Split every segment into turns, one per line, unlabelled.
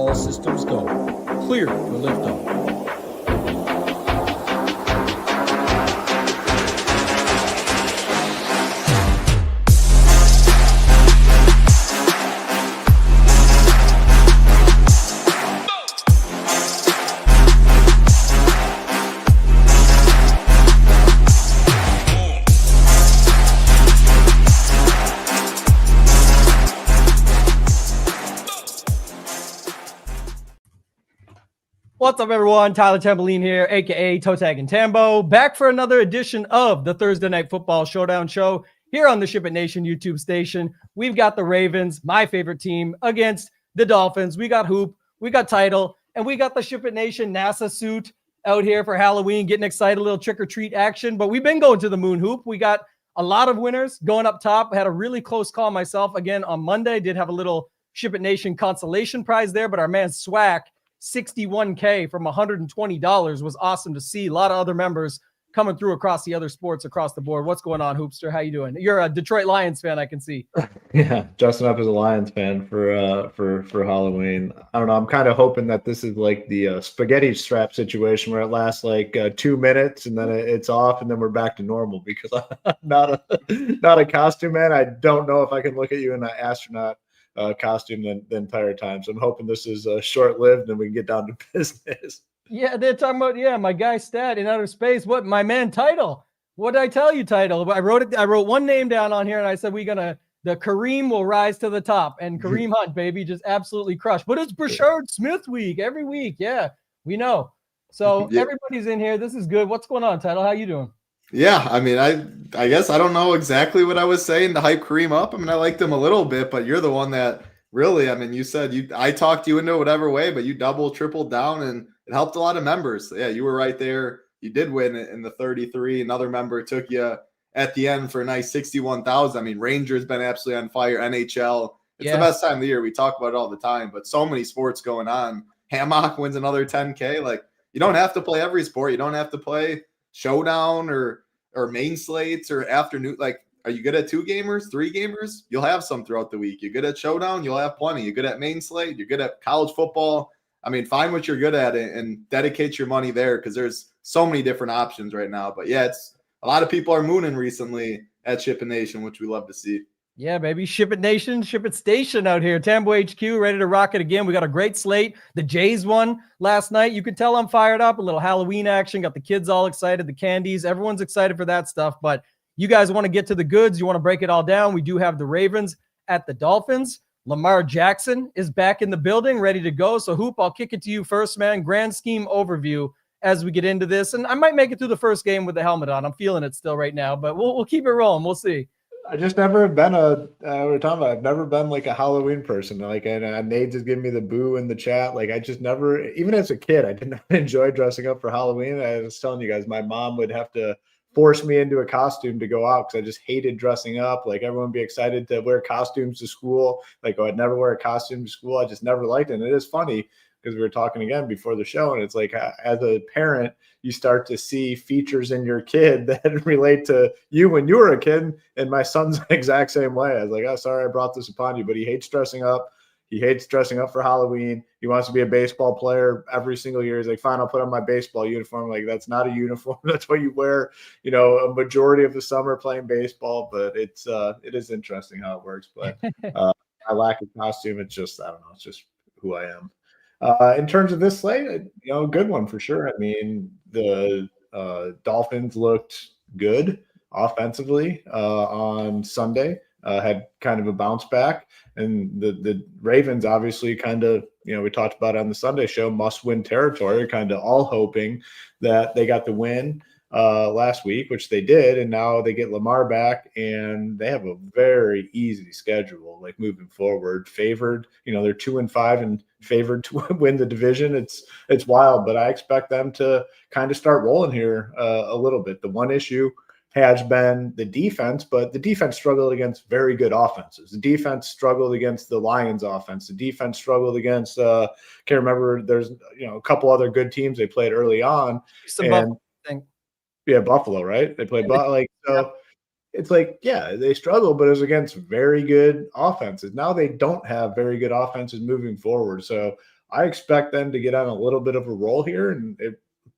All systems go. Clear for liftoff. What's up, everyone? Tyler Tamboline here, a.k.a. ToeTagginTambo, back for another edition of the Thursday Night Football Showdown show here on the SHIPIT Nation YouTube station. We've got the Ravens, my favorite team, against the Dolphins. We got Hoop, we got Title, and we got the SHIPIT Nation NASA suit out here for Halloween, getting excited, a little trick-or-treat action. But we've been going to the moon, Hoop. We got a lot of winners going up top. I had a really close call myself again on Monday. Did have a little SHIPIT Nation consolation prize there, but our man Swack, $61K from $120 was awesome to see. A lot of other members coming through across the other sports across the board. What's going on, Hoopster? How you doing? You're a Detroit Lions fan, I can see.
Yeah, dressing up as a Lions fan for Halloween. I don't know. I'm kind of hoping that this is like the spaghetti strap situation where it lasts like 2 minutes and then it's off and then we're back to normal, because I'm not a costume man. I don't know if I can look at you in an astronaut costume the entire time. So I'm hoping this is short-lived and we can get down to business.
Yeah, they're talking about, my guy Stat in outer space. What, my man Title? What did I tell you, Title? I wrote one name down on here and I said the Kareem will rise to the top, and Kareem Hunt, baby, just absolutely crushed. But it's Brashard Smith week every week. Yeah, we know. So Everybody's in here. This is good. What's going on, Title? How you doing?
Yeah, I mean, I guess I don't know exactly what I was saying to hype Kareem up. I mean, I liked him a little bit, but you're the one that really, I mean, you said I talked you into whatever way, but you double, tripled down, and it helped a lot of members. So yeah, you were right there. You did win it in the 33. Another member took you at the end for a nice 61,000. I mean, Rangers been absolutely on fire. NHL, it's the best time of the year. We talk about it all the time, but so many sports going on. Hammock wins another 10K. Like, you don't have to play every sport. You don't have to play Showdown or main slates or afternoon. Like, are you good at 2 gamers, 3 gamers? You'll have some throughout the week. You're good at Showdown, you'll have plenty. You're good at main slate, you're good at college football. I mean, find what you're good at and dedicate your money there, because there's so many different options right now. But yeah, it's a lot of people are mooning recently at SHIPIT Nation, which we love to see.
Yeah, baby. SHIPIT Nation, SHIPIT Station out here. Tambo HQ, ready to rock it again. We got a great slate. The Jays won last night. You can tell I'm fired up. A little Halloween action. Got the kids all excited. The candies. Everyone's excited for that stuff. But you guys want to get to the goods. You want to break it all down. We do have the Ravens at the Dolphins. Lamar Jackson is back in the building, ready to go. So, Hoop, I'll kick it to you first, man. Grand scheme overview as we get into this. And I might make it through the first game with the helmet on. I'm feeling it still right now. But we'll keep it rolling. We'll see.
I just never have been I've never been like a Halloween person. Like, and Nate just giving me the boo in the chat. Like, I just never, even as a kid, I did not enjoy dressing up for Halloween. I was telling you guys, my mom would have to force me into a costume to go out because I just hated dressing up. Like, everyone would be excited to wear costumes to school. Like, I'd never wear a costume to school. I just never liked it. And it is funny because we were talking again before the show, and it's like, as a parent, you start to see features in your kid that relate to you when you were a kid. And my son's the exact same way. I was like, oh, sorry, I brought this upon you, but he hates dressing up. He hates dressing up for Halloween. He wants to be a baseball player every single year. He's like, fine, I'll put on my baseball uniform. Like, that's not a uniform. That's what you wear, a majority of the summer playing baseball. But it is interesting how it works. But I lack a costume. It's just, I don't know. It's just who I am. In terms of this slate, a good one for sure. I mean, the Dolphins looked good offensively on Sunday. Had kind of a bounce back, and the Ravens obviously kind of, we talked about it on the Sunday show, must-win territory, kind of all hoping that they got the win last week, which they did, and now they get Lamar back, and they have a very easy schedule, like, moving forward. Favored, they're 2-5 and favored to win the division. It's wild, but I expect them to kind of start rolling here a little bit. The one issue has been the defense, but the defense struggled against very good offenses. The defense struggled against the Lions offense. The defense struggled against, can't remember, there's, a couple other good teams they played early on. Buffalo, right? They played so. It's like, they struggle, but it was against very good offenses. Now they don't have very good offenses moving forward. So I expect them to get on a little bit of a roll here, and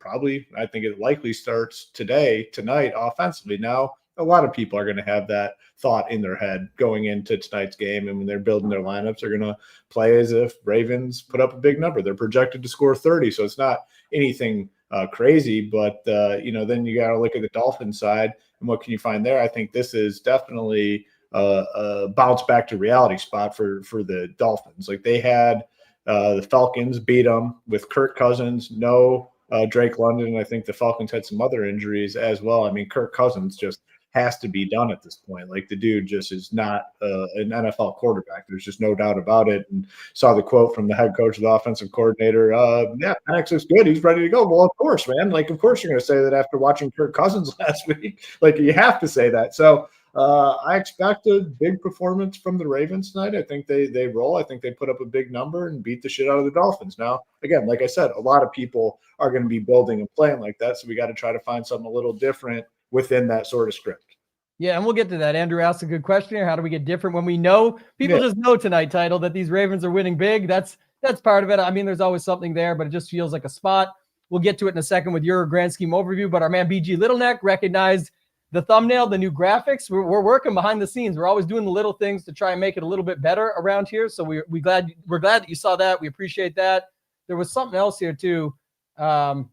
I think it likely starts tonight offensively. Now, a lot of people are going to have that thought in their head going into tonight's game. And when they're building their lineups, they're going to play as if Ravens put up a big number. They're projected to score 30. So it's not anything crazy, but then you got to look at the Dolphins side and what can you find there? I think this is definitely a bounce back to reality spot for the Dolphins. Like they had the Falcons beat them with Kirk Cousins, no Drake London. I think the Falcons had some other injuries as well. I mean, Kirk Cousins just has to be done at this point. Like the dude just is not an NFL quarterback. There's just no doubt about it. And saw the quote from the head coach of the offensive coordinator. Yeah, Penix is good. He's ready to go. Well, of course, man. Like, of course you're going to say that after watching Kirk Cousins last week. Like you have to say that. So I expect a big performance from the Ravens tonight. I think they roll. I think they put up a big number and beat the shit out of the Dolphins. Now, again, like I said, a lot of people are going to be building and playing like that. So we got to try to find something a little different within that sort of script.
Yeah, and we'll get to that. Andrew asked a good question here. How do we get different when we know people just know tonight, Title, that these Ravens are winning big? That's part of it. I mean, there's always something there, but it just feels like a spot. We'll get to it in a second with your grand scheme overview. But our man BG Littleneck recognized the thumbnail, the new graphics. We're working behind the scenes. We're always doing the little things to try and make it a little bit better around here. So we're glad that you saw that. We appreciate that. There was something else here too. What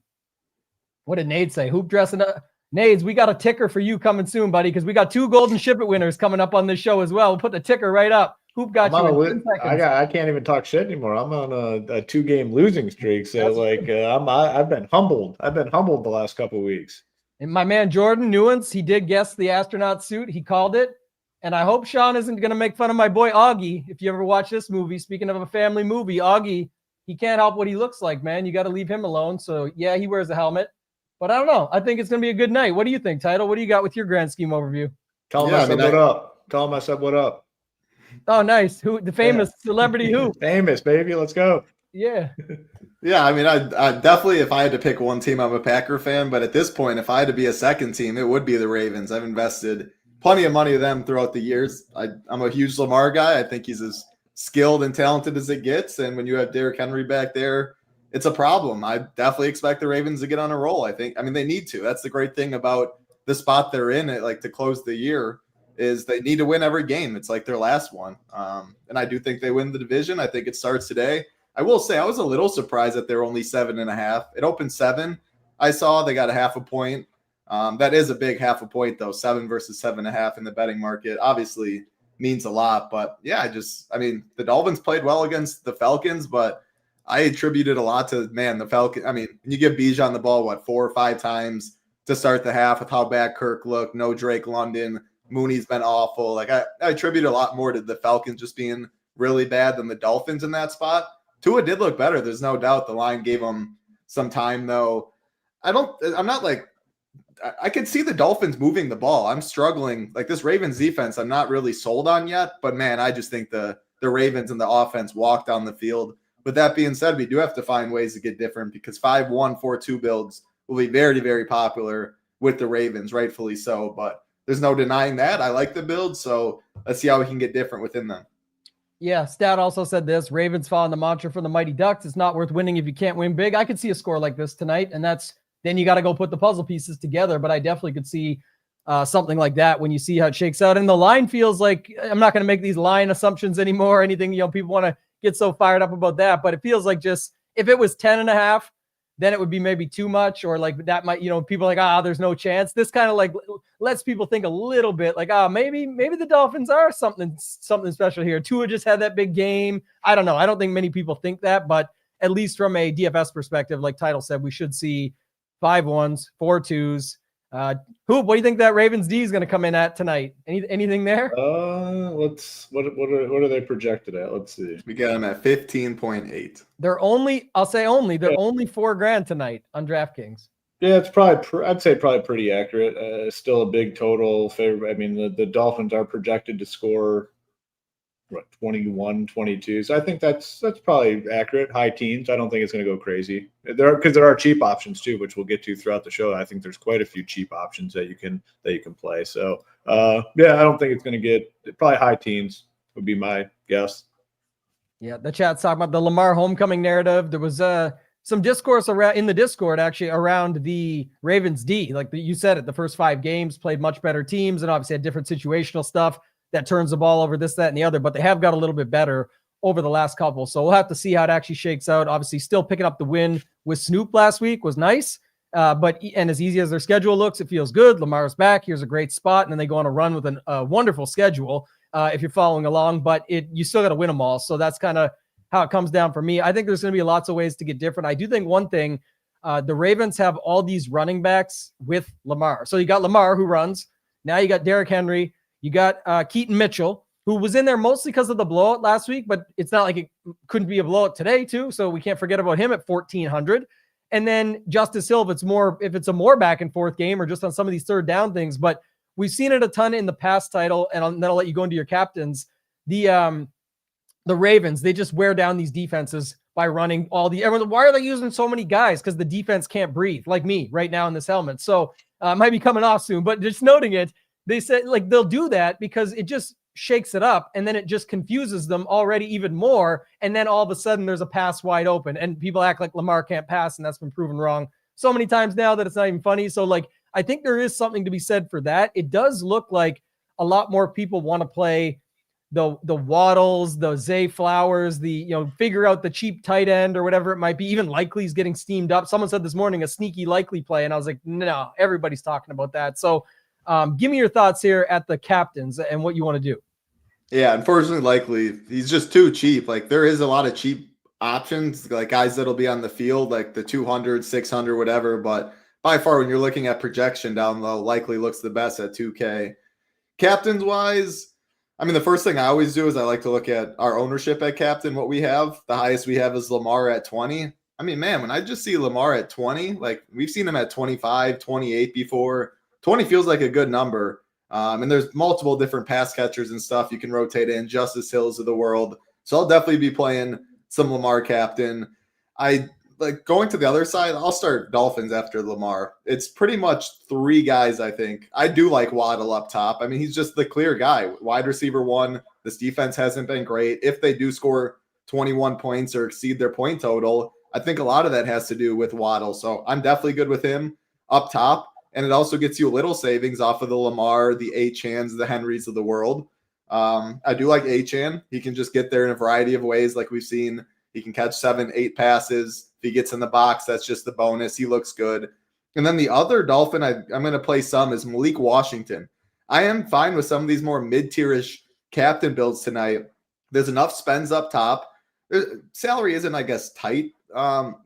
did Nate say? Hoop dressing up. Nades, we got a ticker for you coming soon, buddy, because we got 2 golden SHIPIT winners coming up on this show as well. We'll put the ticker right up. Hoop got you in 10 seconds.
I can't even talk shit anymore. I'm on a 2-game losing streak, so I've been humbled. I've been humbled the last couple of weeks.
And my man Jordan Nuance, he did guess the astronaut suit. He called it, and I hope Sean isn't going to make fun of my boy Augie. If you ever watch this movie, speaking of a family movie, Augie, he can't help what he looks like, man. You got to leave him alone. So yeah, he wears a helmet. But I don't know. I think it's going to be a good night. What do you think, Title? What do you got with your grand scheme overview?
Tell him I said what up. Tell him I said what up.
Oh, nice. Who? The famous celebrity who?
Famous, baby. Let's go.
Yeah.
Yeah, I mean, I definitely, if I had to pick one team, I'm a Packer fan. But at this point, if I had to be a second team, it would be the Ravens. I've invested plenty of money in them throughout the years. I'm a huge Lamar guy. I think he's as skilled and talented as it gets. And when you have Derrick Henry back there, it's a problem. I definitely expect the Ravens to get on a roll. I mean, they need to. That's the great thing about the spot they're in, like to close the year, is they need to win every game. It's like their last one. And I do think they win the division. I think it starts today. I will say I was a little surprised that they're only 7.5. It opened 7. I saw they got a half a point. That is a big half a point, though. 7 versus 7.5 in the betting market obviously means a lot. But yeah, the Dolphins played well against the Falcons, but I attributed a lot to, the Falcon. I mean, you give Bijan the ball, 4 or 5 times to start the half with how bad Kirk looked. No Drake London. Mooney's been awful. Like I attribute a lot more to the Falcons just being really bad than the Dolphins in that spot. Tua did look better. There's no doubt. The line gave him some time, though. I could see the Dolphins moving the ball. I'm struggling. Like this Ravens defense, I'm not really sold on yet. But, man, I just think the Ravens and the offense walk down the field. With that being said, we do have to find ways to get different because 5-1, 4-2 builds will be very, very popular with the Ravens, rightfully so. But there's no denying that. I like the build, so let's see how we can get different within them.
Yeah, Stat also said this. Ravens following the mantra from the Mighty Ducks. It's not worth winning if you can't win big. I could see a score like this tonight, and then you got to go put the puzzle pieces together. But I definitely could see something like that when you see how it shakes out. And the line feels like I'm not going to make these line assumptions anymore or anything. People want to get so fired up about that, but it feels like just if it was 10.5, then it would be maybe too much, or like that might, people are like, there's no chance. This kind of like lets people think a little bit like, maybe the Dolphins are something special here. Tua just had that big game. I don't know. I don't think many people think that, but at least from a DFS perspective, like Title said, we should see 5-1s, 4-2s. Hoop, what do you think that Ravens D is going to come in at tonight? Anything there?
What are they projected at? Let's see.
We got them at 15.8.
They're only $4,000 tonight on DraftKings.
Yeah, it's probably, I'd say probably pretty accurate. Still a big total favor. I mean, the Dolphins are projected to score 21, 22. So I think that's probably accurate. High teens. I don't think it's going to go crazy because there are cheap options too, which we'll get to throughout the show. I think there's quite a few cheap options that you can play. So I don't think it's going to get probably high teens would be my guess.
Yeah, the chat's talking about the Lamar homecoming narrative. There was some discourse around in the Discord actually around the Ravens D. Like you said it, the first 5 games played much better teams and obviously had different situational stuff that turns the ball over, this, that, and the other, but they have got a little bit better over the last couple. So we'll have to see how it actually shakes out. Obviously, still picking up the win with Snoop last week was nice. But as easy as their schedule looks, it feels good. Lamar's back. Here's a great spot. And then they go on a run with a wonderful schedule if you're following along. But you still got to win them all. So that's kind of how it comes down for me. I think there's going to be lots of ways to get different. I do think one thing, the Ravens have all these running backs with Lamar. So you got Lamar who runs. Now you got Derrick Henry. You got Keaton Mitchell, who was in there mostly because of the blowout last week, but it's not like it couldn't be a blowout today too. So we can't forget about him at 1,400. And then Justice Hill, if it's a more back and forth game or just on some of these third down things, but we've seen it a ton in the past title. And then I'll let you go into your captains. The Ravens, they just wear down these defenses by running everyone. Why are they using so many guys? Because the defense can't breathe, like me right now in this helmet. So it might be coming off soon, but just noting it, they said like they'll do that because it just shakes it up and then it just confuses them already even more. And then all of a sudden there's a pass wide open and people act like Lamar can't pass. And that's been proven wrong so many times now that it's not even funny. So like, I think there is something to be said for that. It does look like a lot more people want to play the Waddles, the Zay Flowers, figure out the cheap tight end or whatever it might be. Even Likely's getting steamed up. Someone said this morning, a sneaky Likely play. And I was like, no, everybody's talking about that. So give me your thoughts here at the captains and what you want to do.
Yeah, unfortunately, Likely, he's just too cheap. Like there is a lot of cheap options, like guys that'll be on the field, like the 200, 600, whatever. But by far, when you're looking at projection down low, Likely looks the best at 2K. Captains wise, I mean, the first thing I always do is I like to look at our ownership at captain, what we have. The highest we have is Lamar at 20. I mean, man, when I just see Lamar at 20, like we've seen him at 25, 28 before. 20 feels like a good number. And there's multiple different pass catchers and stuff you can rotate in, Justice Hills of the world. So I'll definitely be playing some Lamar captain. I like going to the other side. I'll start Dolphins after Lamar. It's pretty much 3 guys, I think. I do like Waddle up top. I mean, he's just the clear guy. Wide receiver 1. This defense hasn't been great. If they do score 21 points or exceed their point total, I think a lot of that has to do with Waddle. So I'm definitely good with him up top. And it also gets you a little savings off of the Lamar, the Achans, the Henrys of the world. I do like Achan. He can just get there in a variety of ways like we've seen. He can catch 7, 8 passes. If he gets in the box, that's just the bonus. He looks good. And then the other Dolphin I'm going to play some is Malik Washington. I am fine with some of these more mid-tierish captain builds tonight. There's enough spends up top. Salary isn't, I guess, tight.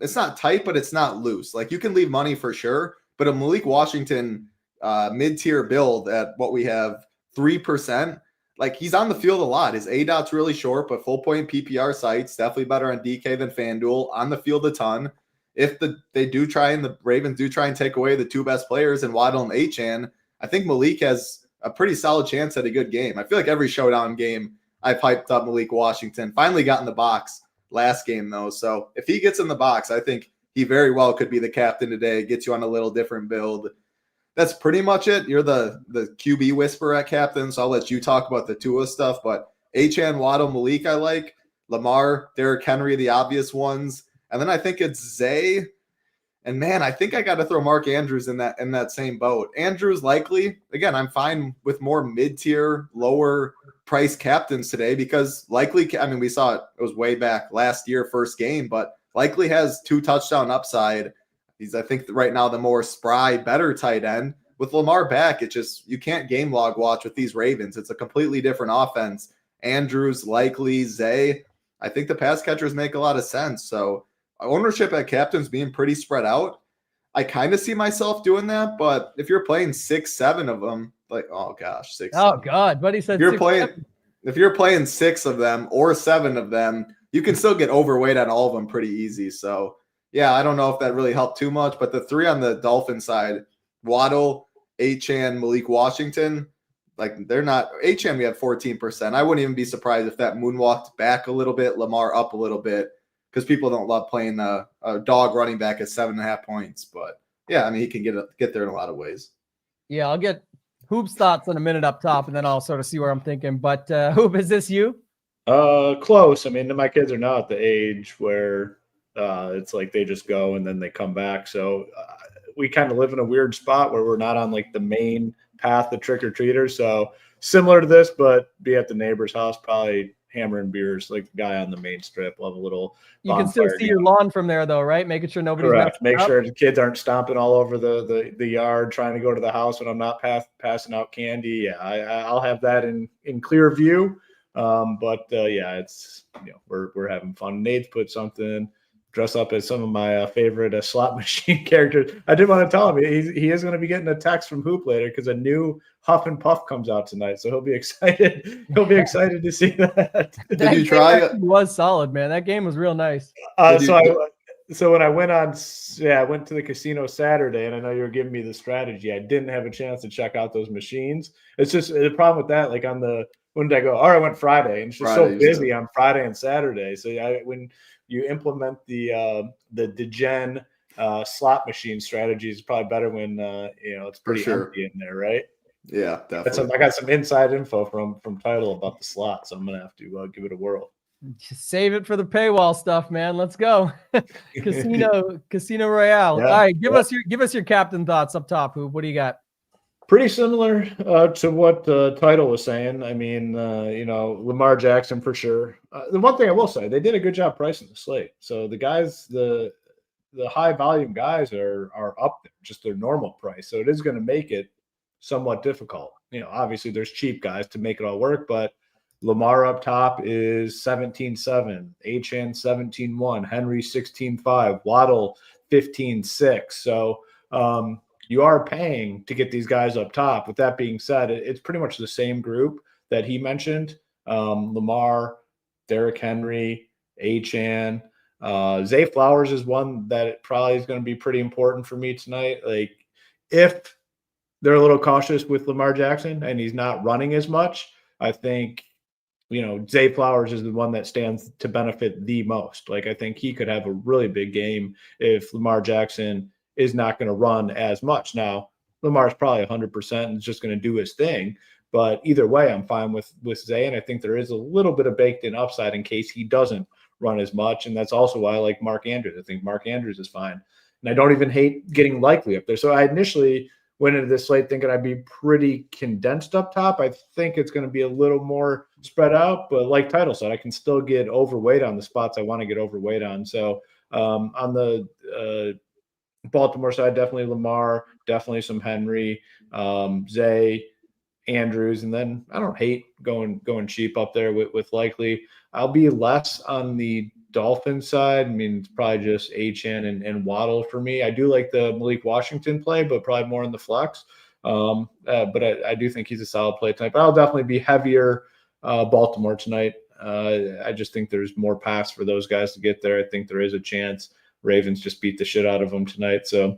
It's not tight, but it's not loose. Like you can leave money for sure. But a Malik Washington mid-tier build at what we have 3%, like he's on the field a lot. His ADOT's really short, but full point PPR sites, definitely better on DK than FanDuel, on the field a ton. If the Ravens do try and take away the 2 best players in Waddle and Achane, I think Malik has a pretty solid chance at a good game. I feel like every showdown game I've hyped up Malik Washington. Finally got in the box last game though. So if he gets in the box, I think he very well could be the captain today, get you on a little different build. That's pretty much it. You're the QB whisperer at captain, so I'll let you talk about the Tua stuff. But Achane, Waddle, Malik I like. Lamar, Derrick Henry, the obvious ones. And then I think it's Zay. And man, I think I got to throw Mark Andrews in that same boat. Andrews likely. Again, I'm fine with more mid-tier, lower price captains today because likely, I mean, we saw it was way back last year, first game, but likely has 2 touchdown upside. He's, I think, right now the more spry, better tight end. With Lamar back, you can't game log watch with these Ravens. It's a completely different offense. Andrews, likely, Zay. I think the pass catchers make a lot of sense. So ownership at captains being pretty spread out. I kind of see myself doing that, but if you're playing 6, 7 of them, like, oh gosh, 6.
Oh God, buddy said
if you're playing 6 of them or 7 of them, you can still get overweight on all of them pretty easy. So, yeah, I don't know if that really helped too much, but the 3 on the Dolphin side, Waddle, Achane, Malik Washington, like they're not – Achane we have 14%. I wouldn't even be surprised if that moonwalked back a little bit, Lamar up a little bit, because people don't love playing a dog running back at 7.5 points. But, yeah, I mean, he can get there in a lot of ways.
Yeah, I'll get Hoop's thoughts in a minute up top, and then I'll sort of see where I'm thinking. But, Hoop, is this you?
Close. I mean, my kids are now at the age where it's like they just go and then they come back. So we kind of live in a weird spot where we're not on like the main path of trick or treaters. So similar to this, but be at the neighbor's house, probably hammering beers like the guy on the main strip. We'll have a little.
You can still see your lawn from there, though, right? Making sure nobody's
correct. Make
up.
sure the kids aren't stomping all over the yard trying to go to the house when I'm not passing out candy. Yeah, I'll have that in clear view. Yeah, it's we're having fun. Nate's put something. Dress up as some of my favorite slot machine characters. I did want to tell him he is going to be getting a text from Hoop later because a new Huff and Puff comes out tonight, so he'll be excited. He'll be excited to see that.
Did you try it?
Was solid, man. That game was real nice.
So when I went I went to the casino Saturday, and I know you were giving me the strategy. I didn't have a chance to check out those machines. It's just the problem with that. Like when did I go? I went Friday, and it's just so busy on Friday and Saturday. So when you implement the degen slot machine strategy, is probably better when it's pretty empty in there, right?
Yeah, definitely.
I got some inside info from Title about the slot, so I'm gonna have to give it a whirl.
Just save it for the paywall stuff, man. Let's go. Casino Royale.
Yeah.
All right, give us your captain thoughts up top, Hoop. What do you got?
Pretty similar to what Title was saying. I mean, Lamar Jackson for sure. The one thing I will say, they did a good job pricing the slate. So the guys, the high volume guys are up there, just their normal price. So it is going to make it somewhat difficult. Obviously there's cheap guys to make it all work, but Lamar up top is 17.7, Achane 17.1, Henry 16.5, Waddle 15.6. So you are paying to get these guys up top. With that being said, it's pretty much the same group that he mentioned. Lamar, Derrick Henry, Achane. Zay Flowers is one that probably is going to be pretty important for me tonight. Like if they're a little cautious with Lamar Jackson and he's not running as much, I think Zay Flowers is the one that stands to benefit the most. Like I think he could have a really big game if Lamar Jackson is not going to run as much. Now, Lamar's probably 100% and is just going to do his thing. But either way, I'm fine with Zay, and I think there is a little bit of baked-in upside in case he doesn't run as much, and that's also why I like Mark Andrews. I think Mark Andrews is fine. And I don't even hate getting Likely up there. So I initially went into this slate thinking I'd be pretty condensed up top. I think it's going to be a little more spread out, but like Title said, I can still get overweight on the spots I want to get overweight on. So on the Baltimore side, definitely Lamar, definitely some Henry, Zay, Andrews, and then I don't hate going cheap up there with Likely. I'll be less on the Dolphins side. I mean, it's probably just Achane and Waddle for me. I do like the Malik Washington play, but probably more in the flex. But I do think he's a solid play tonight. But I'll definitely be heavier Baltimore tonight. I just think there's more paths for those guys to get there. I think there is a chance Ravens just beat the shit out of them tonight. So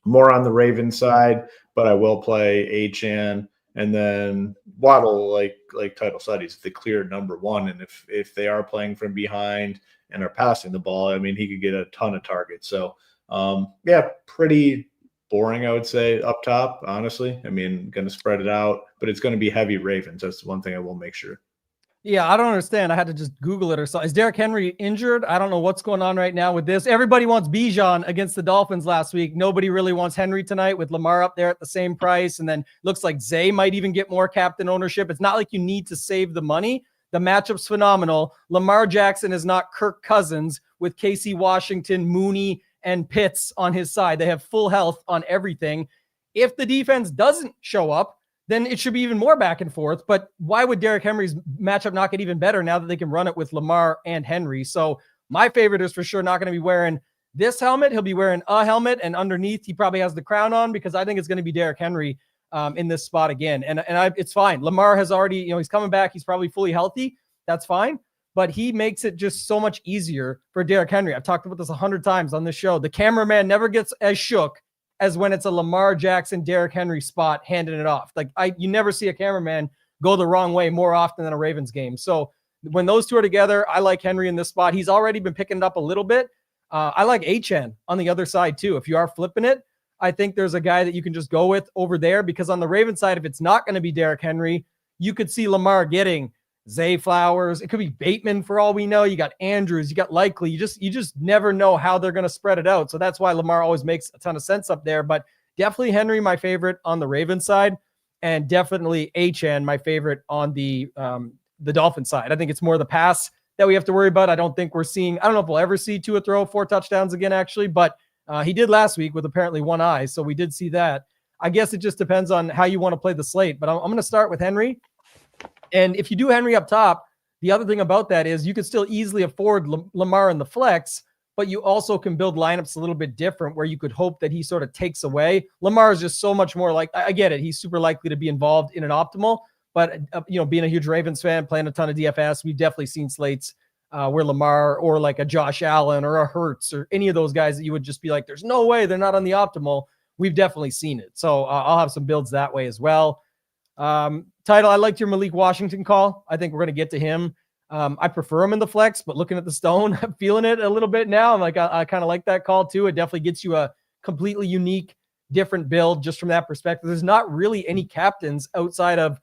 more on the Ravens side, but I will play Achane. And then Waddle, like Title said, he's the clear number one. And if they are playing from behind and are passing the ball, I mean, he could get a ton of targets. So, pretty boring, I would say, up top, honestly. I mean, going to spread it out, but it's going to be heavy Ravens. That's one thing I will make sure.
Yeah, I don't understand. I had to just Google it or so. Is Derrick Henry injured? I don't know what's going on right now with this. Everybody wants Bijan against the Dolphins last week. Nobody really wants Henry tonight with Lamar up there at the same price. And then looks like Zay might even get more captain ownership. It's not like you need to save the money. The matchup's phenomenal. Lamar Jackson is not Kirk Cousins with Casey Washington, Mooney, and Pitts on his side. They have full health on everything. If the defense doesn't show up, then it should be even more back and forth. But why would Derrick Henry's matchup not get even better now that they can run it with Lamar and Henry? So my favorite is for sure not going to be wearing this helmet. He'll be wearing a helmet, and underneath he probably has the crown on because I think it's going to be Derrick Henry in this spot again. And it's fine. Lamar has already, he's coming back. He's probably fully healthy. That's fine. But he makes it just so much easier for Derrick Henry. I've talked about this 100 times on this show. The cameraman never gets as shook as when it's a Lamar Jackson, Derrick Henry spot handing it off. You never see a cameraman go the wrong way more often than a Ravens game. So when those two are together, I like Henry in this spot. He's already been picking it up a little bit. I like Achane on the other side too. If you are flipping it, I think there's a guy that you can just go with over there because on the Ravens side, if it's not going to be Derrick Henry, you could see Lamar getting Zay Flowers. It could be Bateman for all we know. You got Andrews, you got Likely. You just never know how they're going to spread it out. So that's why Lamar always makes a ton of sense up there. But definitely Henry, my favorite on the Ravens side, and definitely Achane, my favorite on the Dolphins side. I think it's more the pass that we have to worry about. I don't know if we'll ever see Tua throw 4 touchdowns again, actually, but he did last week with apparently one eye. So we did see that. I guess it just depends on how you want to play the slate, but I'm going to start with Henry. And if you do Henry up top, the other thing about that is you could still easily afford Lamar in the flex, but you also can build lineups a little bit different where you could hope that he sort of takes away. Lamar is just so much more like, I get it. He's super likely to be involved in an optimal, but being a huge Ravens fan, playing a ton of DFS, we've definitely seen slates where Lamar or like a Josh Allen or a Hurts or any of those guys that you would just be like, there's no way they're not on the optimal. We've definitely seen it. So I'll have some builds that way as well. Title, I liked your Malik Washington call. I think we're going to get to him. I prefer him in the flex, but looking at the stone, I'm feeling it a little bit now. I'm like, I kind of like that call too. It definitely gets you a completely unique, different build just from that perspective. There's not really any captains outside of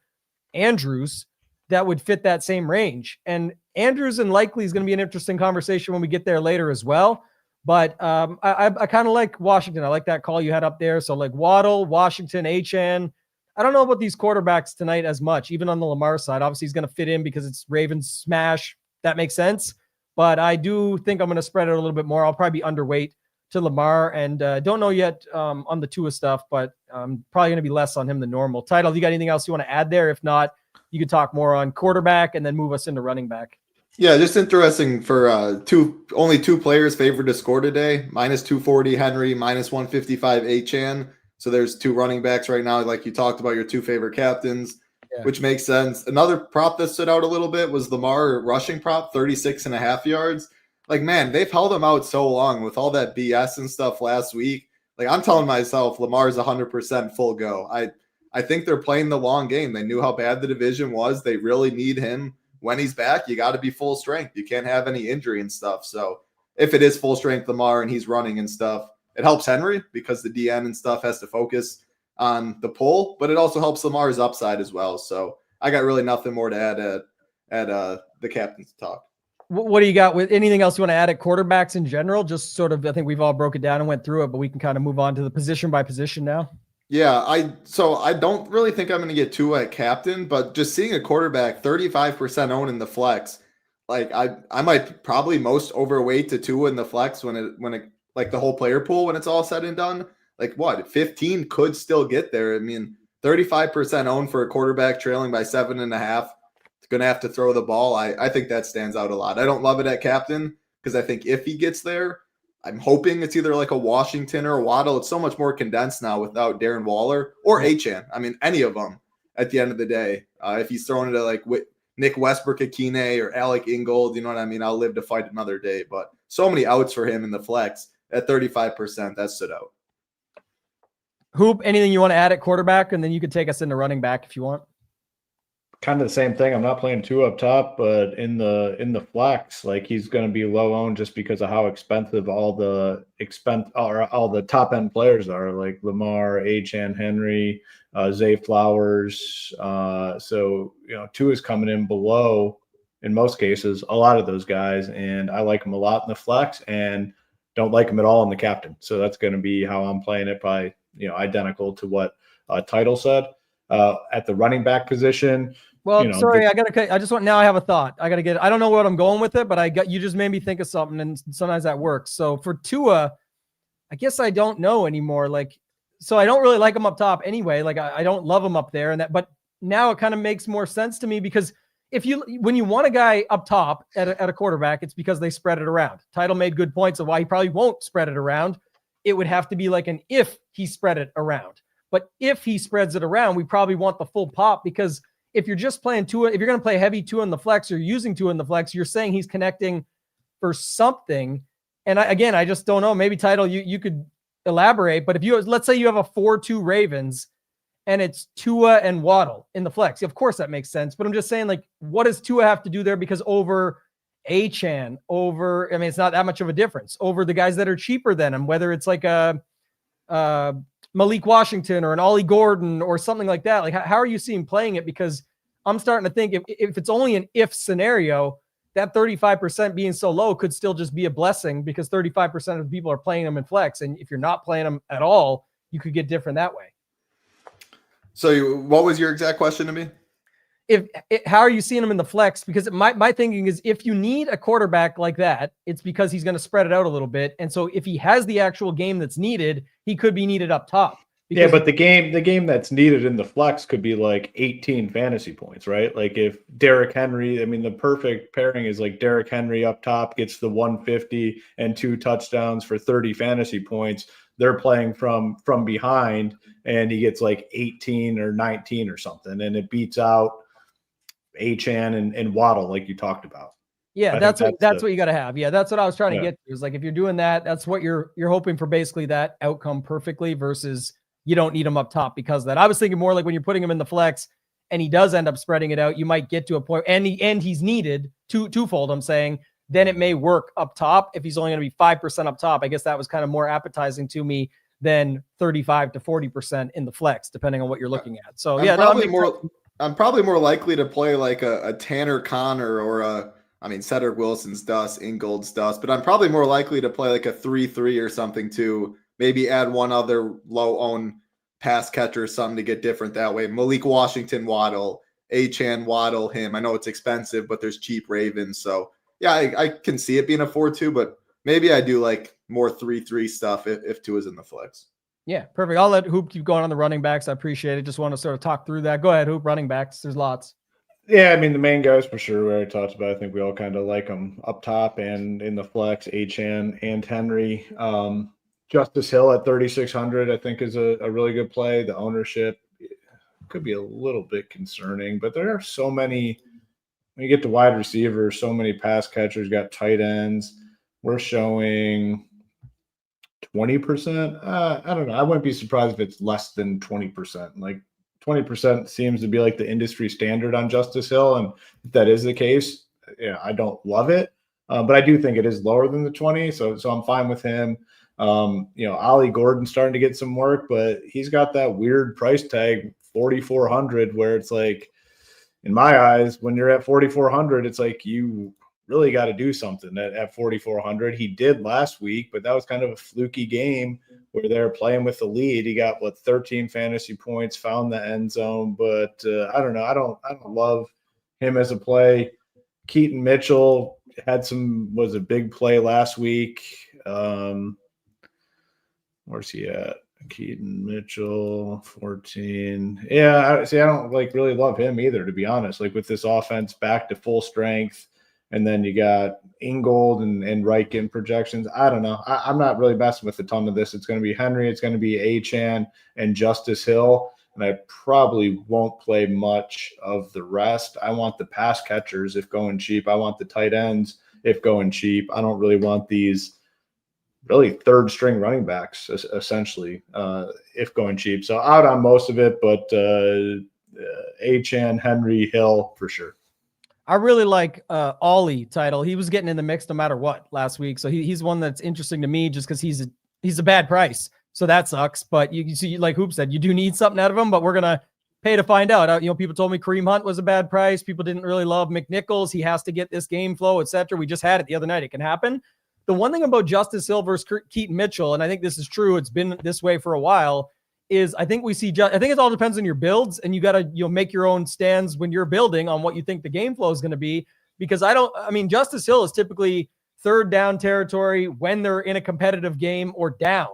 Andrews that would fit that same range. And Andrews and Likely is going to be an interesting conversation when we get there later as well. But I kind of like Washington. I like that call you had up there. So like Waddle, Washington, Achane. I don't know about these quarterbacks tonight as much, even on the Lamar side. Obviously, he's going to fit in because it's Ravens smash. That makes sense. But I do think I'm going to spread it a little bit more. I'll probably be underweight to Lamar, and don't know yet on the Tua stuff, but probably going to be less on him than normal. Title, you got anything else you want to add there? If not, you could talk more on quarterback and then move us into running back.
Yeah, just interesting for only 2 players favored to score today. Minus 240 Henry, minus 155 Achane. So there's 2 running backs right now, like you talked about, your 2 favorite captains, which makes sense. Another prop that stood out a little bit was Lamar rushing prop, 36.5 yards. Like, man, they've held him out so long with all that BS and stuff last week. Like, I'm telling myself Lamar's 100% full go. I think they're playing the long game. They knew how bad the division was. They really need him. When he's back, you got to be full strength. You can't have any injury and stuff. So if it is full strength Lamar and he's running and stuff, it helps Henry because the DN and stuff has to focus on the pull, but it also helps Lamar's upside as well. So I got really nothing more to add at the captain's talk. What
do you got with anything else you want to add at quarterbacks in general? Just sort of, I think we've all broke it down and went through it, but we can kind of move on to the position by position now.
Yeah, I don't really think I'm going to get Tua at captain, but just seeing a quarterback 35% owned in the flex, like I might probably most overweight to Tua in the flex when it like the whole player pool when it's all said and done. Like what, 15 could still get there. I mean, 35% owned for a quarterback trailing by 7.5. It's going to have to throw the ball. I think that stands out a lot. I don't love it at captain because I think if he gets there, I'm hoping it's either like a Washington or a Waddle. It's so much more condensed now without Darren Waller or Achane. I mean, any of them at the end of the day. If he's throwing it at like Nick Westbrook-Akine or Alec Ingold, you know what I mean? I'll live to fight another day. But so many outs for him in the flex at 35%. That stood out.
Hoop, anything you want to add at quarterback? And then you could take us into running back if you want.
Kind of the same thing. I'm not playing 2 up top, but in the flex, like he's going to be low owned just because of how expensive all the top end players are, like Lamar, Achane, Henry, Zay Flowers. So 2 is coming in below in most cases a lot of those guys, and I like him a lot in the flex and don't like him at all in the captain. So that's going to be how I'm playing it, by identical to what Title said. At the running back position.
Well, sorry, now I have a thought. I don't know what I'm going with it, but you just made me think of something, and sometimes that works. So for Tua, I guess I don't know anymore. So I don't really like him up top anyway. Like I don't love him up there, but now it kind of makes more sense to me because when you want a guy up top at a quarterback, it's because they spread it around. Title made good points of why he probably won't spread it around. It would have to be like an if he spread it around. But if he spreads it around, we probably want the full pop, because if you're just playing Tua, if you're going to play heavy Tua in the flex or using Tua in the flex, you're saying he's connecting for something. And I just don't know. Maybe Title, you could elaborate. But let's say you have a 4-2 Ravens and it's Tua and Waddle in the flex. Of course that makes sense. But I'm just saying, like, what does Tua have to do there? Because over Achane, it's not that much of a difference over the guys that are cheaper than him, whether it's like a Malik Washington or an Ollie Gordon or something like that. Like, how are you seeing playing it? Because I'm starting to think if it's only an if scenario, that 35% being so low could still just be a blessing because 35% of people are playing them in flex. And if you're not playing them at all, you could get different that way.
So what was your exact question to me?
How are you seeing him in the flex? Because my thinking is if you need a quarterback like that, it's because he's going to spread it out a little bit. And so if he has the actual game that's needed, he could be needed up top.
Yeah, but the game that's needed in the flex could be like 18 fantasy points, right? Like if Derrick Henry, I mean, the perfect pairing is like Derrick Henry up top gets the 150 and 2 touchdowns for 30 fantasy points. They're playing from behind, and he gets like 18 or 19 or something, and it beats out Achane and Waddle, like you talked about.
Yeah, that's what you got to have. Yeah, that's what I was trying to get to. Is like if you're doing that, that's what you're hoping for, basically that outcome perfectly, versus you don't need him up top because of that. I was thinking more like when you're putting him in the flex and he does end up spreading it out, you might get to a point and he's needed twofold. I'm saying then it may work up top if he's only going to be 5% up top. I guess that was kind of more appetizing to me than 35 to 40% in the flex, depending on what you're looking at. So
I'm probably more likely to play like a Tanner Connor or Cedric Wilson's dust, Ingold's dust, but I'm probably more likely to play like a 3-3 or something to maybe add one other low-owned pass catcher or something to get different that way. Malik Washington, Waddle, Achane, Waddle, him. I know it's expensive, but there's cheap Ravens. So, yeah, I can see it being a 4-2, but maybe I do like more 3-3 stuff if 2 is in the flex.
Yeah, perfect. I'll let Hoop keep going on the running backs. I appreciate it. Just want to sort of talk through that. Go ahead, Hoop. Running backs. There's lots.
Yeah, I mean, the main guys for sure we already talked about. I think we all kind of like them up top and in the flex, Achane and Henry. Justice Hill at 3,600, I think, is a really good play. The ownership could be a little bit concerning, but there are so many. When you get to wide receivers, so many pass catchers, got tight ends. We're showing 20%. I don't know. I wouldn't be surprised if it's less than 20%. Like 20% seems to be like the industry standard on Justice Hill. And if that is the case, yeah, I don't love it. But I do think it is lower than the 20. So I'm fine with him. Ollie Gordon's starting to get some work, but he's got that weird price tag, 4,400, where it's like, in my eyes, when you're at 4,400, it's like you really got to do something at 4,400. He did last week, but that was kind of a fluky game where they're playing with the lead. He got 13 fantasy points, found the end zone, but I don't know. I don't love him as a play. Keaton Mitchell was a big play last week. Where's he at? Keaton Mitchell, 14. Yeah, I don't really love him either, to be honest. Like with this offense back to full strength, and then you got Ingold and Reich in projections. I don't know. I'm not really messing with a ton of this. It's going to be Henry, it's going to be Achane and Justice Hill, and I probably won't play much of the rest. I want the pass catchers if going cheap. I want the tight ends if going cheap. I don't really want these really third string running backs essentially if going cheap. So out on most of it, but Achane, Henry, Hill for sure.
I really like Ollie title. He was getting in the mix no matter what last week. So he's one that's interesting to me just because he's a bad price. So that sucks. But you see, like Hoop said, you do need something out of him, but we're going to pay to find out. People told me Kareem Hunt was a bad price. People didn't really love McNichols. He has to get this game flow, etc. We just had it the other night. It can happen. The one thing about Justice Hill versus Keaton Mitchell, and I think this is true, it's been this way for a while, is I think it all depends on your builds, and you got to make your own stands when you're building on what you think the game flow is going to be. Because Justice Hill is typically third down territory when they're in a competitive game or down,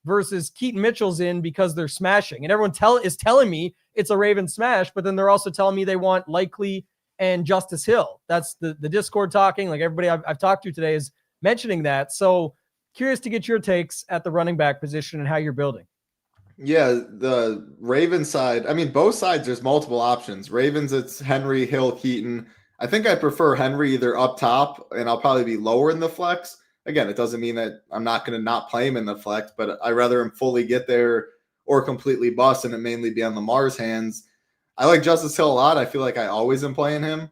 versus Keaton Mitchell's in because they're smashing. And everyone is telling me it's a Raven smash, but then they're also telling me they want Likely and Justice Hill. That's the Discord talking. Like everybody I've talked to today is mentioning that. So curious to get your takes at the running back position and how you're building.
Yeah, the Ravens side, both sides, there's multiple options. Ravens, it's Henry, Hill, Keaton. I think I prefer Henry either up top, and I'll probably be lower in the flex. Again, it doesn't mean that I'm not going to not play him in the flex, but I'd rather him fully get there or completely bust and it mainly be on Lamar's hands. I like Justice Hill a lot. I feel like I always am playing him.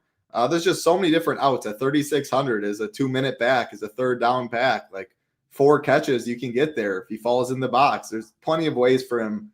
There's just so many different outs. At 3,600 is a 2-minute back, is a third down back. Like 4 catches, you can get there. If he falls in the box, there's plenty of ways for him.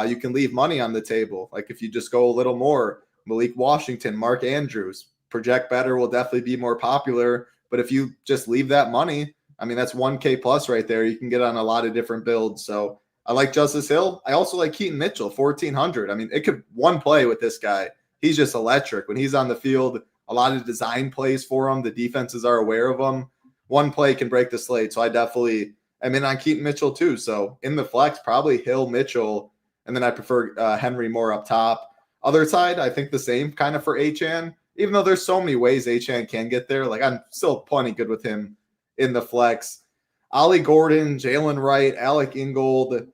You can leave money on the table. Like if you just go a little more, Malik Washington, Mark Andrews. Project better will definitely be more popular. But if you just leave that money, I mean, that's 1K plus right there. You can get on a lot of different builds. So I like Justice Hill. I also like Keaton Mitchell, 1,400. I mean, it could one play with this guy. He's just electric. When he's on the field, a lot of design plays for him. The defenses are aware of him. One play can break the slate. So I definitely am in on Keaton Mitchell too. So in the flex, probably Hill, Mitchell, and then I prefer Henry more up top. Other side, I think the same kind of for Achane. Even though there's so many ways Achane can get there, like I'm still plenty good with him in the flex. Ollie Gordon, Jalen Wright, Alec Ingold.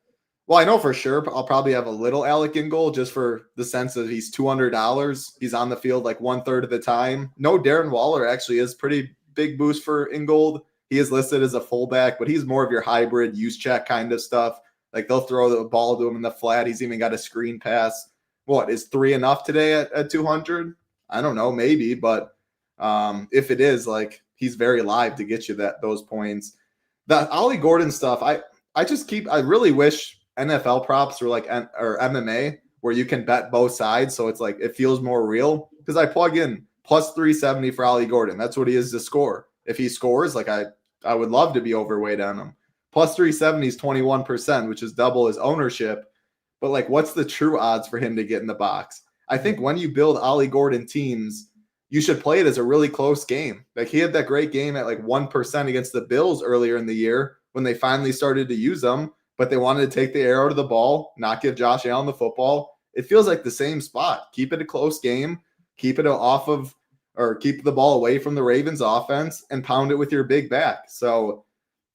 Well, I know for sure I'll probably have a little Alec Ingold just for the sense that he's $200. He's on the field like 1/3 of the time. No, Darren Waller actually is pretty big boost for Ingold. He is listed as a fullback, but he's more of your hybrid use check kind of stuff. Like they'll throw the ball to him in the flat. He's even got a screen pass. What, is 3 enough today at 200? I don't know, maybe, but if it is, like he's very live to get you those points. The Ollie Gordon stuff, I really wish NFL props were like or MMA where you can bet both sides, so it's like it feels more real. Because I plug in plus 370 for Ollie Gordon. That's what he is to score. If he scores, like I would love to be overweight on him. Plus 370 is 21%, which is double his ownership. But like, what's the true odds for him to get in the box? I think when you build Ollie Gordon teams, you should play it as a really close game. Like he had that great game at like 1% against the Bills earlier in the year when they finally started to use them, but they wanted to take the air out of the ball, not give Josh Allen the football. It feels like the same spot. Keep it a close game, keep it off of, or keep the ball away from the Ravens offense and pound it with your big back. So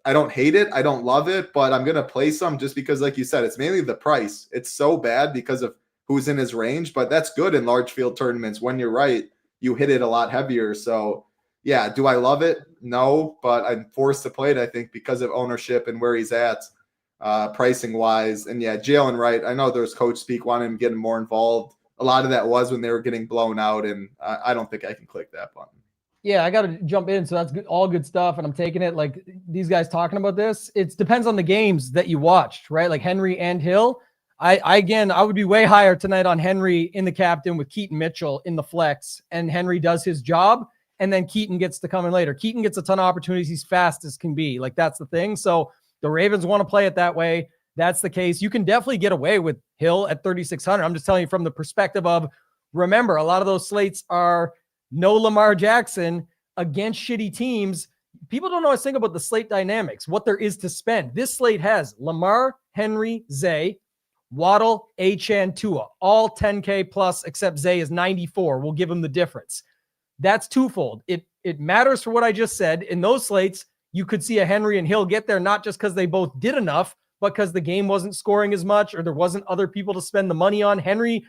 I don't hate it. I don't love it, but I'm going to play some just because, like you said, it's mainly the price. It's so bad because of who's in his range, but that's good in large field tournaments. When you're right, you hit it a lot heavier. So yeah, do I love it? No, but I'm forced to play it, I think, because of ownership and where he's at pricing wise. And yeah, Jalen Wright, I know there's coach speak wanting him getting more involved. A lot of that was when they were getting blown out, and I don't think I can click that button.
Yeah, I got to jump in. So that's good, all good stuff. And I'm taking it like these guys talking about this. It depends on the games that you watched, right? Like Henry and Hill. I would be way higher tonight on Henry in the captain with Keaton Mitchell in the flex, and Henry does his job. And then Keaton gets to come in later. Keaton gets a ton of opportunities. He's fast as can be. Like that's the thing. So the Ravens want to play it that way. That's the case. You can definitely get away with Hill at 3,600. I'm just telling you from the perspective of, remember, a lot of those slates are no Lamar Jackson against shitty teams. People don't know a thing about the slate dynamics, what there is to spend. This slate has Lamar, Henry, Zay, Waddle, Achane, Tua, all 10K plus, except Zay is 94. We'll give him the difference. That's twofold. It matters for what I just said. In those slates, you could see a Henry and Hill get there, not just because they both did enough, but because the game wasn't scoring as much or there wasn't other people to spend the money on. Henry,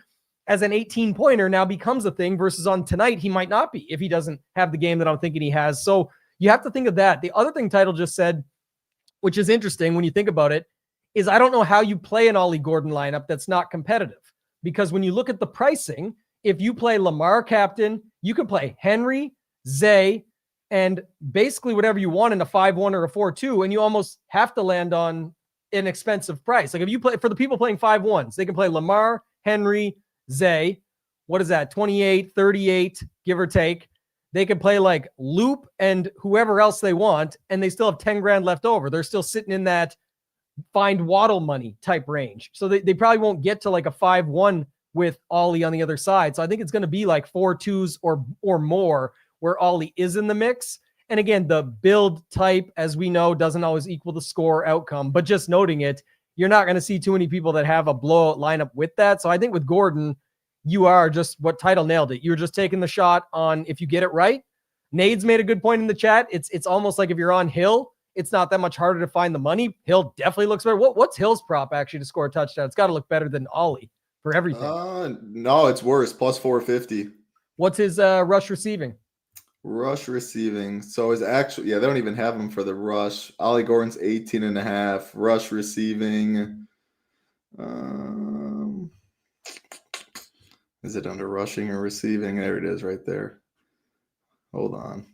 as an 18-pointer, now becomes a thing versus on tonight, he might not be if he doesn't have the game that I'm thinking he has. So you have to think of that. The other thing Title just said, which is interesting when you think about it, is I don't know how you play an Ollie Gordon lineup that's not competitive. Because when you look at the pricing, if you play Lamar captain, you can play Henry, Zay, and basically whatever you want in a 5-1 or a 4-2, and you almost have to land on an expensive price. Like if you play, for the people playing 5-1s, they can play Lamar, Henry, Zay. What is that? 28, 38, give or take. They can play like Loop and whoever else they want, and they still have 10 grand left over. They're still sitting in that find Waddle money type range. So they probably won't get to like a 5-1 with Ollie on the other side. So I think it's going to be like 4-2s or more where Ollie is in the mix. And again, the build type, as we know, doesn't always equal the score outcome, but just noting it, you're not going to see too many people that have a blowout lineup with that. So I think with Gordon, you are just what Title nailed it. You're just taking the shot on if you get it right. Nade's made a good point in the chat. It's almost like if you're on Hill, it's not that much harder to find the money. Hill definitely looks better. What's Hill's prop actually to score a touchdown? It's got to look better than Ollie for everything.
No, it's worse. Plus 450.
What's his rush receiving?
Rush receiving. So his actual, they don't even have him for the rush. Ollie Gordon's 18.5. Rush receiving. Is it under rushing or receiving? There it is right there. Hold on.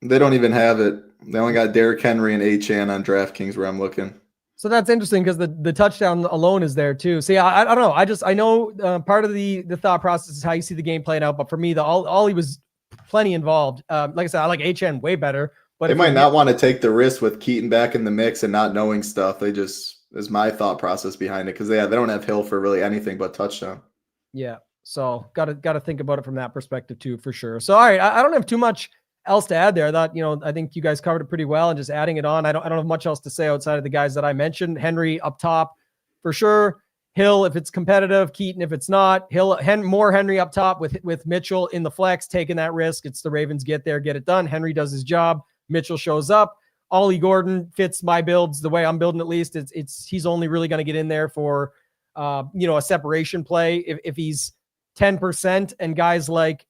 They don't even have it. They only got Derrick Henry and Achane on DraftKings where I'm looking.
So that's interesting because the touchdown alone is there too. See, I don't know. I know part of the thought process is how you see the game playing out. But for me, Ollie was plenty involved. Like I said, I like HN way better. But
They might not want to take the risk with Keaton back in the mix and not knowing stuff. They just is my thought process behind it because they don't have Hill for really anything but touchdown.
Yeah. So gotta think about it from that perspective too, for sure. So all right, I don't have too much else to add there. I thought, I think you guys covered it pretty well, and just adding it on. I don't have much else to say outside of the guys that I mentioned. Henry up top for sure. Hill if it's competitive, Keaton if it's not. More Henry up top with Mitchell in the flex, taking that risk. It's the Ravens get it done. Henry does his job. Mitchell shows up. Ollie Gordon fits my builds the way I'm building, at least. He's only really going to get in there for a separation play if he's 10%, and guys like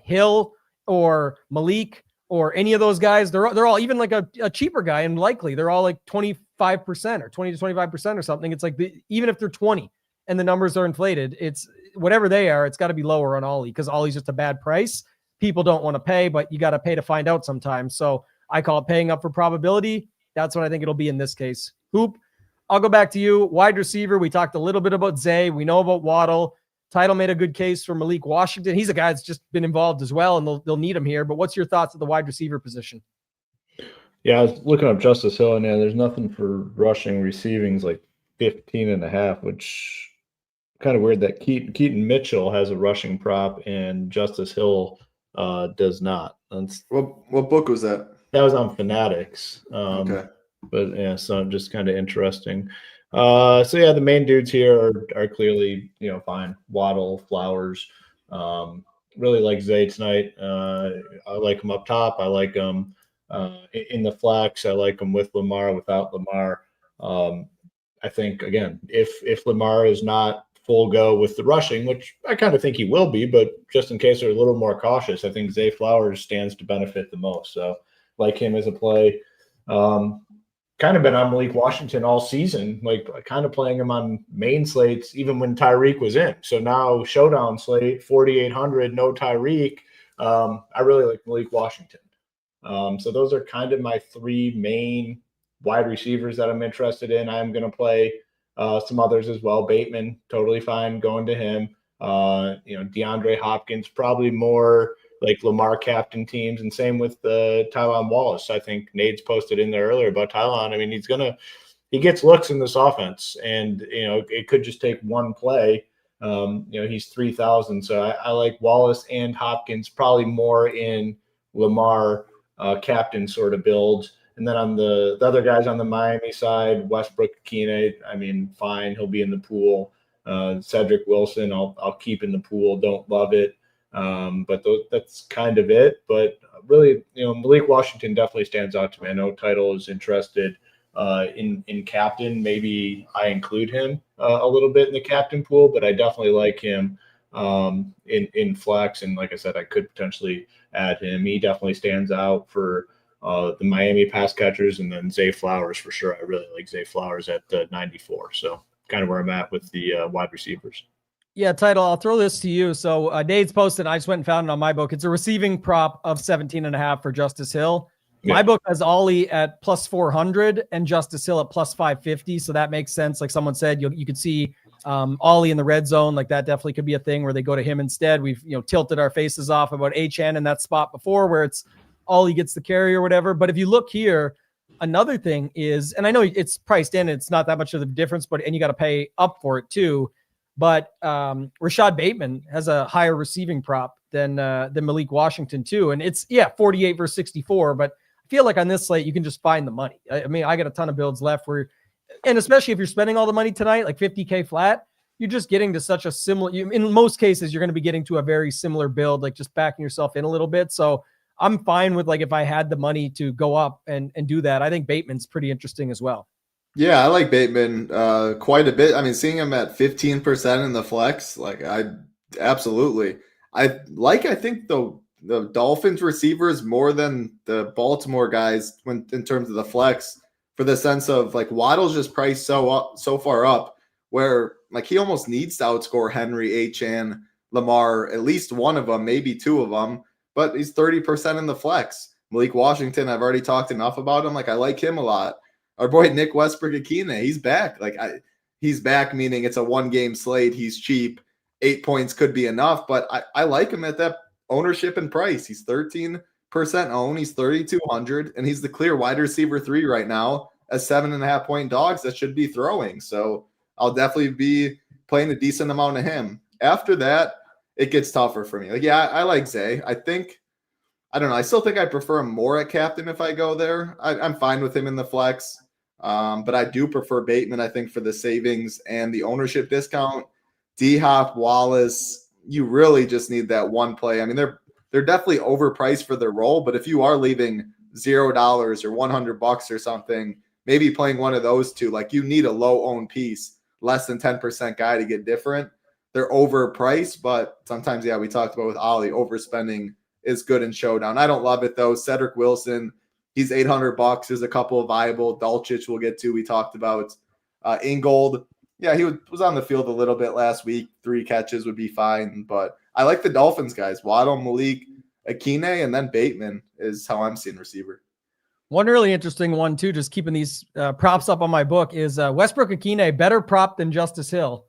Hill or Malik or any of those guys, they're all, even like a cheaper guy, and likely they're all like 25% or 20 to 25% or something. It's like even if they're 20 and the numbers are inflated, it's whatever they are, it's got to be lower on Ollie because Ollie's just a bad price. People don't want to pay, but you got to pay to find out sometimes. So I call it paying up for probability. That's what I think it'll be in this case. Hoop, I'll go back to you. Wide receiver, we talked a little bit about Zay. We know about Waddle. Title made a good case for Malik Washington. He's a guy that's just been involved as well, and they'll need him here. But what's your thoughts of the wide receiver position?
Yeah, I was looking up Justice Hill, and there's nothing for rushing, receivings like 15.5, which kind of weird that Keaton Mitchell has a rushing prop and Justice Hill does not.
What book was that?
That was on Fanatics.
Okay.
But yeah, so just kind of interesting. So yeah, the main dudes here are clearly, fine. Waddle, Flowers. Really like Zay tonight. I like him up top. I like him in the flex. I like him with Lamar, without Lamar. I think, again, if Lamar is not full go with the rushing, which I kind of think he will be, but just in case they're a little more cautious, I think Zay Flowers stands to benefit the most. So like him as a play. Kind of been on Malik Washington all season, like kind of playing him on main slates, even when Tyreek was in. So now showdown slate, 4,800, no Tyreek. I really like Malik Washington. So those are kind of my three main wide receivers that I'm interested in. I'm going to play some others as well. Bateman, totally fine going to him. DeAndre Hopkins, probably more like Lamar captain teams, and same with Tylan Wallace. I think Nade's posted in there earlier about Tylan. I mean, he gets looks in this offense, and it could just take one play. He's 3,000, so I like Wallace and Hopkins probably more in Lamar captain sort of builds. And then on the other guys on the Miami side, Westbrook, Keenan, I mean, fine, he'll be in the pool. Cedric Wilson, I'll keep in the pool. Don't love it. But that's kind of it. But really, Malik Washington definitely stands out to me. I know Title is interested in captain. Maybe I include him a little bit in the captain pool, but I definitely like him in flex. And like I said, I could potentially add him. He definitely stands out for the Miami pass catchers, and then Zay Flowers for sure. I really like Zay Flowers at 94. So kind of where I'm at with the wide receivers.
Yeah, Title, I'll throw this to you. So Nade's posted, I just went and found it on my book. It's a receiving prop of 17.5 for Justice Hill. My book has Ollie at plus 400 and Justice Hill at plus 550. So that makes sense. Like someone said, you could see Ollie in the red zone. Like that definitely could be a thing where they go to him instead. We've tilted our faces off about HN in that spot before where it's Ollie gets the carry or whatever. But if you look here, another thing is, and I know it's priced in, it's not that much of a difference, and you got to pay up for it too. But Rashad Bateman has a higher receiving prop than Malik Washington too. And it's 48 versus 64, but I feel like on this slate, you can just find the money. I mean, I got a ton of builds left and especially if you're spending all the money tonight, like 50K flat, you're just getting to such a similar, in most cases, you're going to be getting to a very similar build, like just backing yourself in a little bit. So I'm fine with like, if I had the money to go up and do that, I think Bateman's pretty interesting as well.
Yeah, I like Bateman quite a bit. I mean, seeing him at 15% in the flex, absolutely. I think the Dolphins receivers more than the Baltimore guys in terms of the flex, for the sense of like Waddle's just priced so far up where like he almost needs to outscore Henry, HN, Lamar, at least one of them, maybe two of them, but he's 30% in the flex. Malik Washington, I've already talked enough about him. Like I like him a lot. our boy Nick Westbrook-Akine, he's back. He's back, meaning it's a 1-game slate. He's cheap. 8 points could be enough, but I like him at that ownership and price. He's 13% owned. He's 3,200, and he's the clear wide receiver 3 right now as 7.5-point dogs that should be throwing. So I'll definitely be playing a decent amount of him. After that, it gets tougher for me. I like Zay. I don't know. I still think I prefer him more at captain if I go there. I'm fine with him in the flex. But I do prefer Bateman, I think, for the savings and the ownership discount. D-Hop, Wallace, you really just need that one play. I mean, they're definitely overpriced for their role, but if you are leaving $0 or $100 or something, maybe playing one of those two, you need a low-owned piece, less than 10% guy to get different. They're overpriced, but sometimes, we talked about with Ollie, overspending is good in Showdown. I don't love it, though. Cedric Wilson, he's $800. There's a couple of viable. Dulcich we'll get to. We talked about Ingold. Yeah, he was on the field a little bit last week. 3 catches would be fine. But I like the Dolphins guys. Waddle, Malik, Akine, and then Bateman is how I'm seeing receiver.
One really interesting one, too, just keeping these props up on my book, is Westbrook-Akine, better prop than Justice Hill.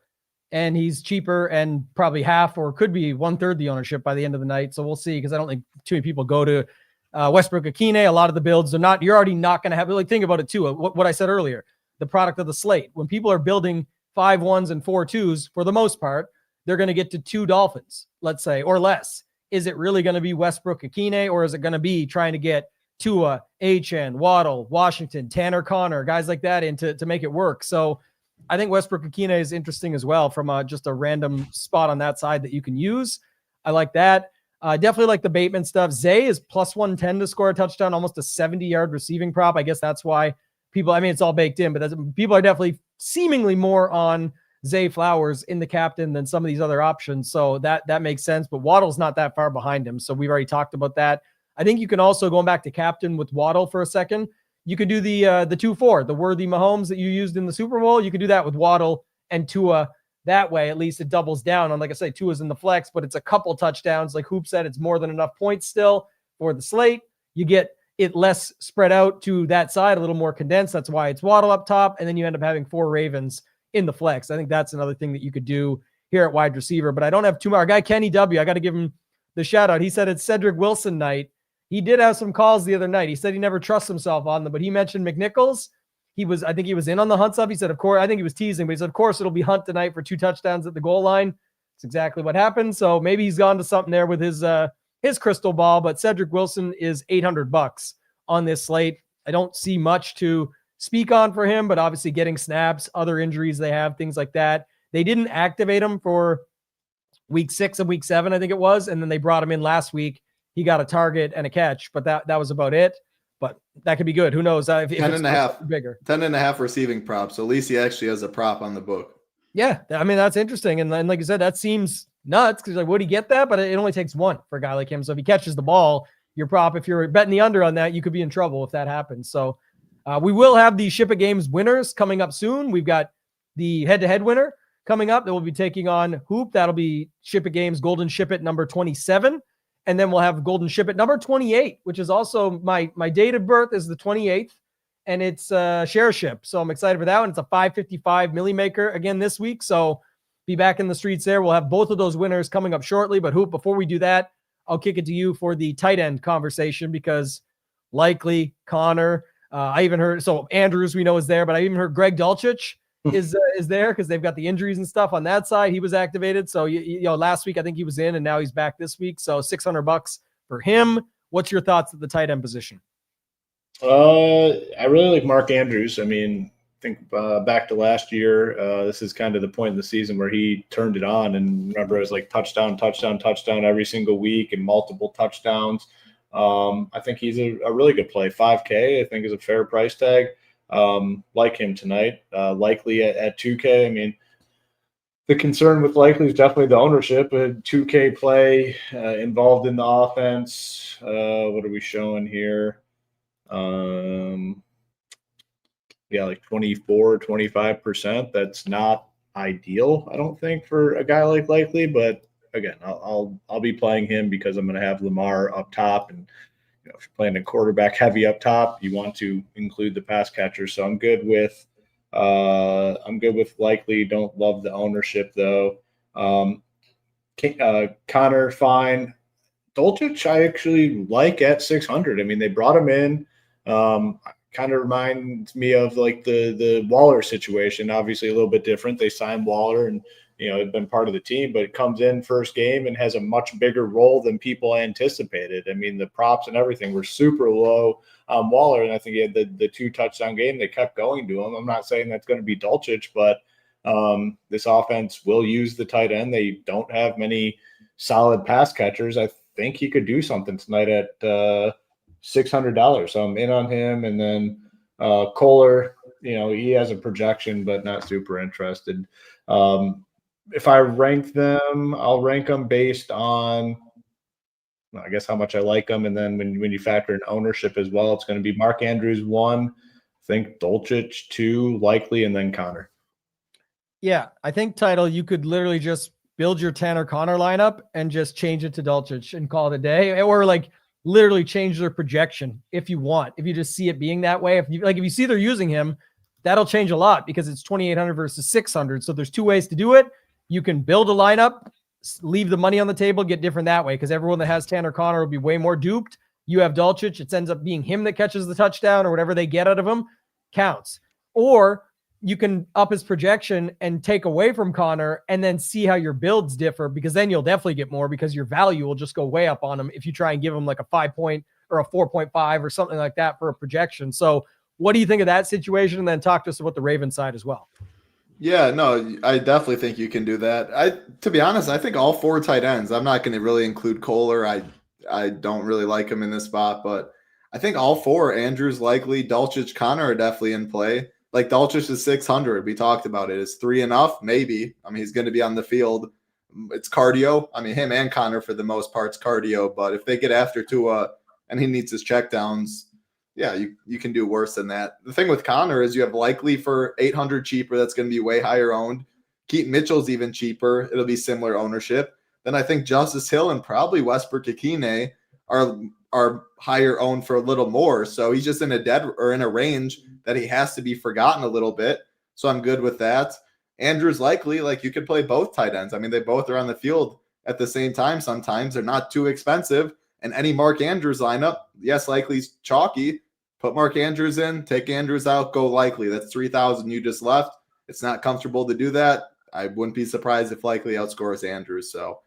And he's cheaper and probably half or could be 1/3 the ownership by the end of the night. So we'll see, because I don't think too many people go to Westbrook-Akine. A lot of the builds are not, you're already not going to have, think about it too. What I said earlier, the product of the slate. When people are building 5 1s and 4 2s, for the most part, they're going to get to 2 Dolphins, let's say, or less. Is it really going to be Westbrook-Akine, or is it going to be trying to get Tua, HN, Waddle, Washington, Tanner Connor, guys like that in to make it work? So I think Westbrook-Akine is interesting as well from just a random spot on that side that you can use. I like that. Definitely like the Bateman stuff. Zay is plus 110 to score a touchdown, almost a 70-yard receiving prop. I guess that's why people, it's all baked in, but people are definitely seemingly more on Zay Flowers in the captain than some of these other options. So that makes sense, but Waddle's not that far behind him. So we've already talked about that. I think you can also, going back to captain with Waddle for a second, you could do the 2-4, the worthy Mahomes that you used in the Super Bowl. You could do that with Waddle and Tua. That way, at least it doubles down on, like I say, Tua's in the flex, but it's a couple touchdowns. Like Hoop said, it's more than enough points still for the slate. You get it less spread out to that side, a little more condensed. That's why it's Waddle up top, and then you end up having 4 Ravens in the flex. I think that's another thing that you could do here at wide receiver, but I don't have too much. Our guy Kenny W, I got to give him the shout out. He said it's Cedric Wilson night. He did have some calls the other night. He said he never trusts himself on them, but he mentioned McNichols. I think he was in on the Hunt stuff. He said, of course, I think he was teasing, but he said, of course, it'll be Hunt tonight for 2 touchdowns at the goal line. That's exactly what happened. So maybe he's gone to something there with his crystal ball, but Cedric Wilson is $800 on this slate. I don't see much to speak on for him, but obviously getting snaps, other injuries they have, things like that. They didn't activate him for week 6 and week 7, I think it was. And then they brought him in last week. He got a target and a catch, but that was about it. But that could be good. Who knows? If
10.5
bigger,
10.5 receiving props. So at least he actually has a prop on the book.
Yeah, that's interesting. And like you said, that seems nuts because would he get that? But it only takes 1 for a guy like him. So if he catches the ball, your prop, if you're betting the under on that, you could be in trouble if that happens. So we will have the SHIPIT Games winners coming up soon. We've got the head-to-head winner coming up that will be taking on Hoop. That'll be SHIPIT Games Golden SHIPIT number 27. And then we'll have Golden SHIPIT number 28, which is also my date of birth is the 28th, and it's share ship. So I'm excited for that one. It's a 555 milli maker again this week. So be back in the streets there. We'll have both of those winners coming up shortly. But Hoop, before we do that, I'll kick it to you for the tight end conversation because likely Connor, I even heard, so Andrews we know is there, but I even heard Greg Dulcich is there because they've got the injuries and stuff on that side. He was activated. So, last week I think he was in and now he's back this week. So $600 for him. What's your thoughts at the tight end position?
I really like Mark Andrews. I think back to last year, this is kind of the point in the season where he turned it on. And remember, it was like touchdown every single week and multiple touchdowns. I think he's a really good play. $5K, I think, is a fair price tag. Like him tonight, likely at 2K. The concern with likely is definitely the ownership. A 2K play involved in the offense. What are we showing here? Like 24, 25%. That's not ideal, I don't think, for a guy like Likely. But again, I'll be playing him because I'm going to have Lamar up top, and if you're playing a quarterback heavy up top, you want to include the pass catcher. So I'm good with likely. Don't love the ownership though. Connor, fine. Dulcich, I actually like at 600. I mean, they brought him in. Kind of reminds me of like the Waller situation. Obviously, a little bit different. They signed Waller, and had been part of the team, but it comes in first game and has a much bigger role than people anticipated. I mean, the props and everything were super low on Waller, and I think he had the 2 touchdown game. They kept going to him. I'm not saying that's going to be Dulcich, but this offense will use the tight end. They don't have many solid pass catchers. I think he could do something tonight at $600. So I'm in on him. And then Kohler, he has a projection, but not super interested. If I rank them, I'll rank them based on, I guess, how much I like them. And then when you factor in ownership as well, it's going to be Mark Andrews 1, I think Dulcich 2, likely, and then Connor.
Yeah, I think, Title, you could literally just build your Tanner Connor lineup and just change it to Dulcich and call it a day, or like literally change their projection if you want. If you just see it being that way, if you see they're using him, that'll change a lot because it's 2,800 versus 600. So there's 2 ways to do it. You can build a lineup, leave the money on the table, get different that way, because everyone that has Tanner Connor will be way more duped. You have Dulcich, it ends up being him that catches the touchdown or whatever they get out of him counts. Or you can up his projection and take away from Connor and then see how your builds differ, because then you'll definitely get more because your value will just go way up on him if you try and give him like a 5 point or a 4.5 or something like that for a projection. So what do you think of that situation? And then talk to us about the Ravens side as well.
Yeah, no, I definitely think you can do that. To be honest, I think all 4 tight ends, I'm not going to really include Kohler. I don't really like him in this spot, but I think all 4, Andrews, likely, Dulcich, Connor, are definitely in play. Like Dulcich is 600. We talked about it. Is 3 enough? Maybe. I mean, he's going to be on the field. It's cardio. I mean, him and Connor for the most part's cardio, but if they get after Tua and he needs his checkdowns, yeah, you can do worse than that. The thing with Connor is you have likely for 800 cheaper. That's going to be way higher owned. Keaton Mitchell's even cheaper. It'll be similar ownership. Then I think Justice Hill and probably Westbrook Ikine are higher owned for a little more. So he's just in a range that he has to be forgotten a little bit. So I'm good with that. Andrews likely, like you could play both tight ends. I mean, they both are on the field at the same time. Sometimes they're not too expensive. And any Mark Andrews lineup, yes, likely's chalky. Put Mark Andrews in, take Andrews out, go likely. That's 3,000 you just left. It's not comfortable to do that. I wouldn't be surprised if likely outscores Andrews. So,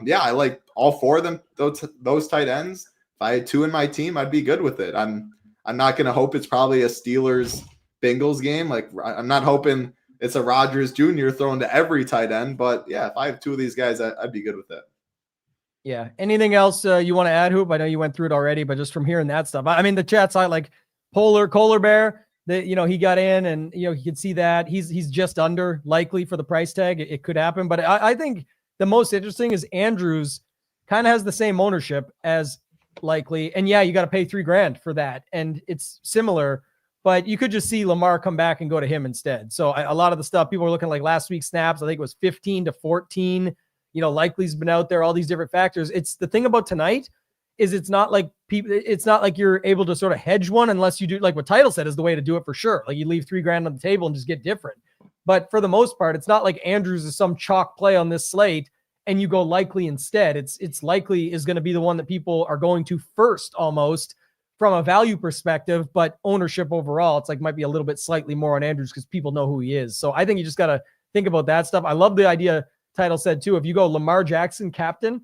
yeah, I like all 4 of them, those tight ends. If I had 2 in my team, I'd be good with it. I'm not going to hope it's probably a Steelers-Bengals game. Like, I'm not hoping it's a Rodgers Jr. thrown to every tight end. But, yeah, if I have 2 of these guys, I'd be good with it.
Yeah. Anything else you want to add, Hoop? I know you went through it already, but just from hearing that stuff, I mean, the chat side, like Kohler Bear, that he got in, and you can see that he's just under likely for the price tag. It could happen, but I think the most interesting is Andrews kind of has the same ownership as likely, and yeah, you got to pay $3,000 for that, and it's similar. But you could just see Lamar come back and go to him instead. So a lot of the stuff people were looking like last week's snaps, I think it was 15 to 14. Likely's been out there, all these different factors. It's the thing about tonight is it's not like you're able to sort of hedge one unless you do like what Title said is the way to do it for sure. Like you leave $3,000 on the table and just get different. But for the most part, it's not like Andrews is some chalk play on this slate and you go likely instead. It's likely is going to be the one that people are going to first almost from a value perspective, but ownership overall, it's like might be a little bit slightly more on Andrews because people know who he is. So I think you just got to think about that stuff. I love the idea Title said too, if you go Lamar Jackson captain,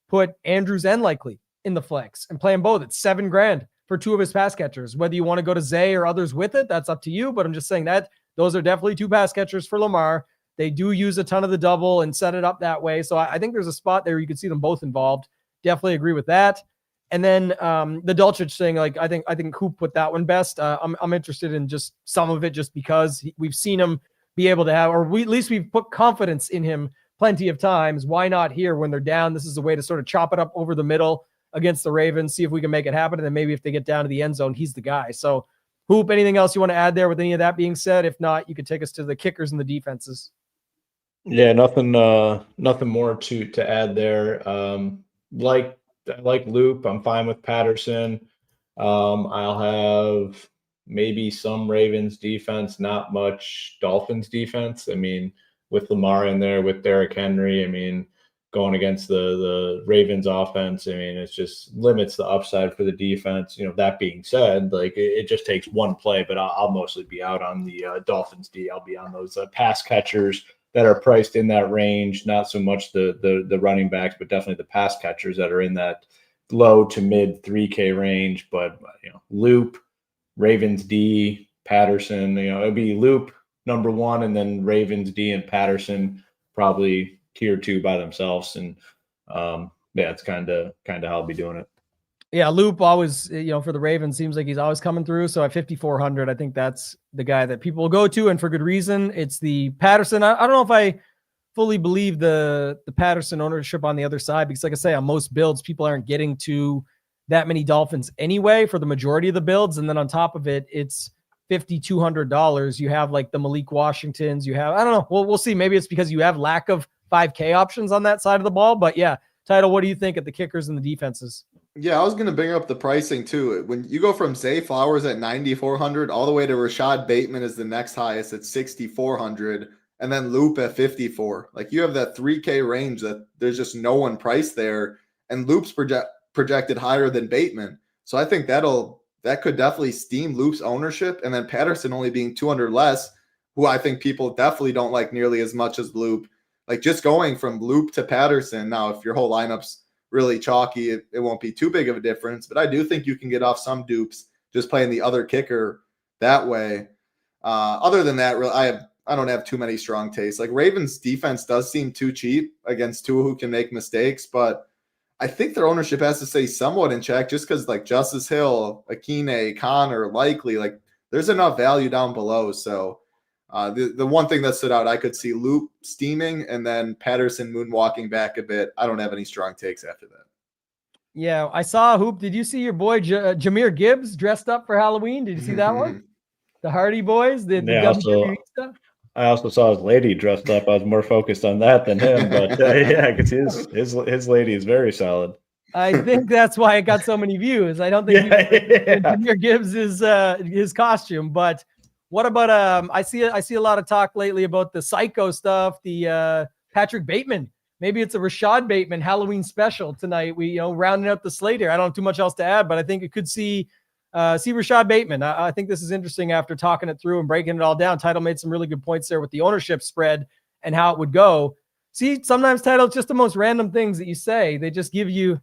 put Andrews and likely in the flex and play them both. It's $7,000 for 2 of his pass catchers. Whether you want to go to Zay or others with it, that's up to you. But I'm just saying that those are definitely 2 pass catchers for Lamar. They do use a ton of the double and set it up that way. So I think there's a spot there you could see them both involved. Definitely agree with that. And then the Dulcich thing, like I think Coop put that one best. I'm interested in just some of it just because we've seen him be able to have, or at least we've put confidence in him plenty of times. Why not here when they're down? This is a way to sort of chop it up over the middle against the Ravens, see if we can make it happen. And then maybe if they get down to the end zone, he's the guy. So Hoop, anything else you want to add there with any of that being said? If not, you could take us to the kickers and the defenses.
Yeah, nothing more to add there. Like like Loop. I'm fine with Patterson. I'll have maybe some Ravens defense, not much Dolphins defense. I mean, with Lamar in there, with Derrick Henry, I mean, going against the Ravens offense, I mean, it just limits the upside for the defense. That being said, like it just takes one play, but I'll mostly be out on the Dolphins D. I'll be on those pass catchers that are priced in that range, not so much the running backs, but definitely the pass catchers that are in that low to mid 3K range. But Loop, Ravens D, Patterson, it'd be Loop number one, and then Ravens D and Patterson probably tier 2 by themselves. And it's kind of how I'll be doing it.
Yeah, Loop always, for the Ravens, seems like he's always coming through. So at 5,400, I think that's the guy that people will go to, and for good reason. It's the Patterson. I don't know if I fully believe the Patterson ownership on the other side, because like I say, on most builds, people aren't getting to that many Dolphins anyway for the majority of the builds. And then on top of it, it's $5,200. You have like the Malik Washingtons. You have, I don't know. We'll see. Maybe it's because you have lack of 5K options on that side of the ball. But yeah, Title, what do you think at the kickers and the defenses?
Yeah, I was going to bring up the pricing too. When you go from Zay Flowers at 9,400 all the way to Rashad Bateman is the next highest at 6,400, and then Loop at 54. Like you have that 3K range that there's just no one priced there, and Loop's projected higher than Bateman. So I think that could definitely steam Loop's ownership, and then Patterson only being 200 less, who I think people definitely don't like nearly as much as Loop. Like just going from Loop to Patterson. Now, if your whole lineup's really chalky, it won't be too big of a difference, but I do think you can get off some dupes just playing the other kicker that way. Other than that, really, I don't have too many strong tastes. Like Ravens defense does seem too cheap against Tua, who can make mistakes, but I think their ownership has to stay somewhat in check, just because like Justice Hill, Akine, Connor, Likely, like there's enough value down below. So the one thing that stood out, I could see Loop steaming and then Patterson moonwalking back a bit. I don't have any strong takes after that.
Yeah, I saw Hoop. Did you see your boy Jahmyr Gibbs dressed up for Halloween? Did you see that one? The Hardy Boys, the WWE stuff.
I also saw his lady dressed up. I was more focused on that than him, but yeah, because his lady is very solid.
I think that's why it got so many views. I don't think Jahmyr Gibbs is his costume, but. What about I see a lot of talk lately about the Psycho stuff, the Patrick Bateman. Maybe it's a Rashad Bateman Halloween special tonight. We rounding out the slate here. I don't have too much else to add, but I think it could see Rashad Bateman. I think this is interesting after talking it through and breaking it all down. Title made some really good points there with the ownership spread and how it would go. See, sometimes Title, it's just the most random things that you say. They just give you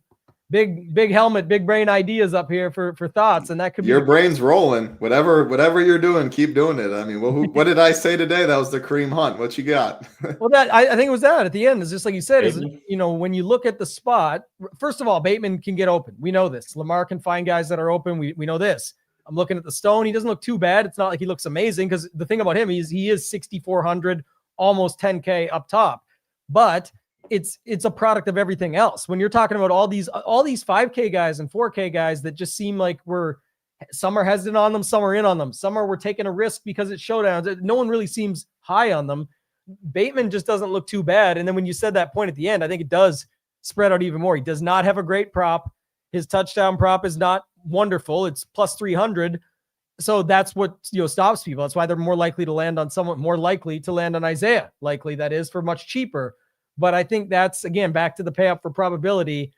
big helmet, big brain ideas up here for thoughts, and that could be
your brain's rolling. Whatever you're doing, keep doing it. I mean, what did I say today? That was the Kareem Hunt. What you got?
Well, that I think it was that at the end. It's just like you said. Is when you look at the spot, first of all, Bateman can get open. We know this. Lamar can find guys that are open. We know this. I'm looking at the stone. He doesn't look too bad. It's not like he looks amazing, because the thing about him is he is 6,400, almost 10K up top, but it's a product of everything else. When you're talking about all these 5K guys and 4K guys that just seem like some are hesitant on them, some are in on them, we're taking a risk because it's showdowns. No one really seems high on them. Bateman just doesn't look too bad. And then when you said that point at the end, I think it does spread out even more. He does not have a great prop. His touchdown prop is not wonderful. It's plus 300. So that's what stops people. That's why they're more likely to land on Isaiah, likely that is, for much cheaper. But I think that's, again, back to the pay up for probability.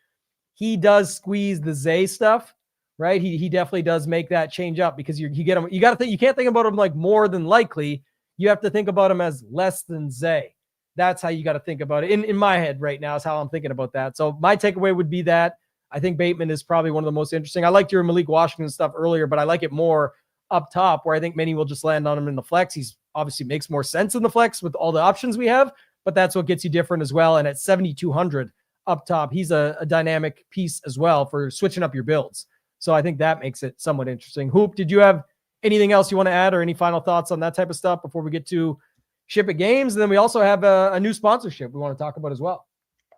He does squeeze the Zay stuff, right? He definitely does make that change up, because you get him. You got to think. You can't think about him like more than likely. You have to think about him as less than Zay. That's how you got to think about it. In my head right now is how I'm thinking about that. So my takeaway would be that I think Bateman is probably one of the most interesting. I liked your Malik Washington stuff earlier, but I like it more up top, where I think many will just land on him in the flex. He's obviously makes more sense in the flex with all the options we have, but that's what gets you different as well. And at 7,200 up top, he's a dynamic piece as well for switching up your builds. So I think that makes it somewhat interesting. Hoop, did you have anything else you want to add, or any final thoughts on that type of stuff before we get to Ship It Games? And then we also have a new sponsorship we want to talk about as well.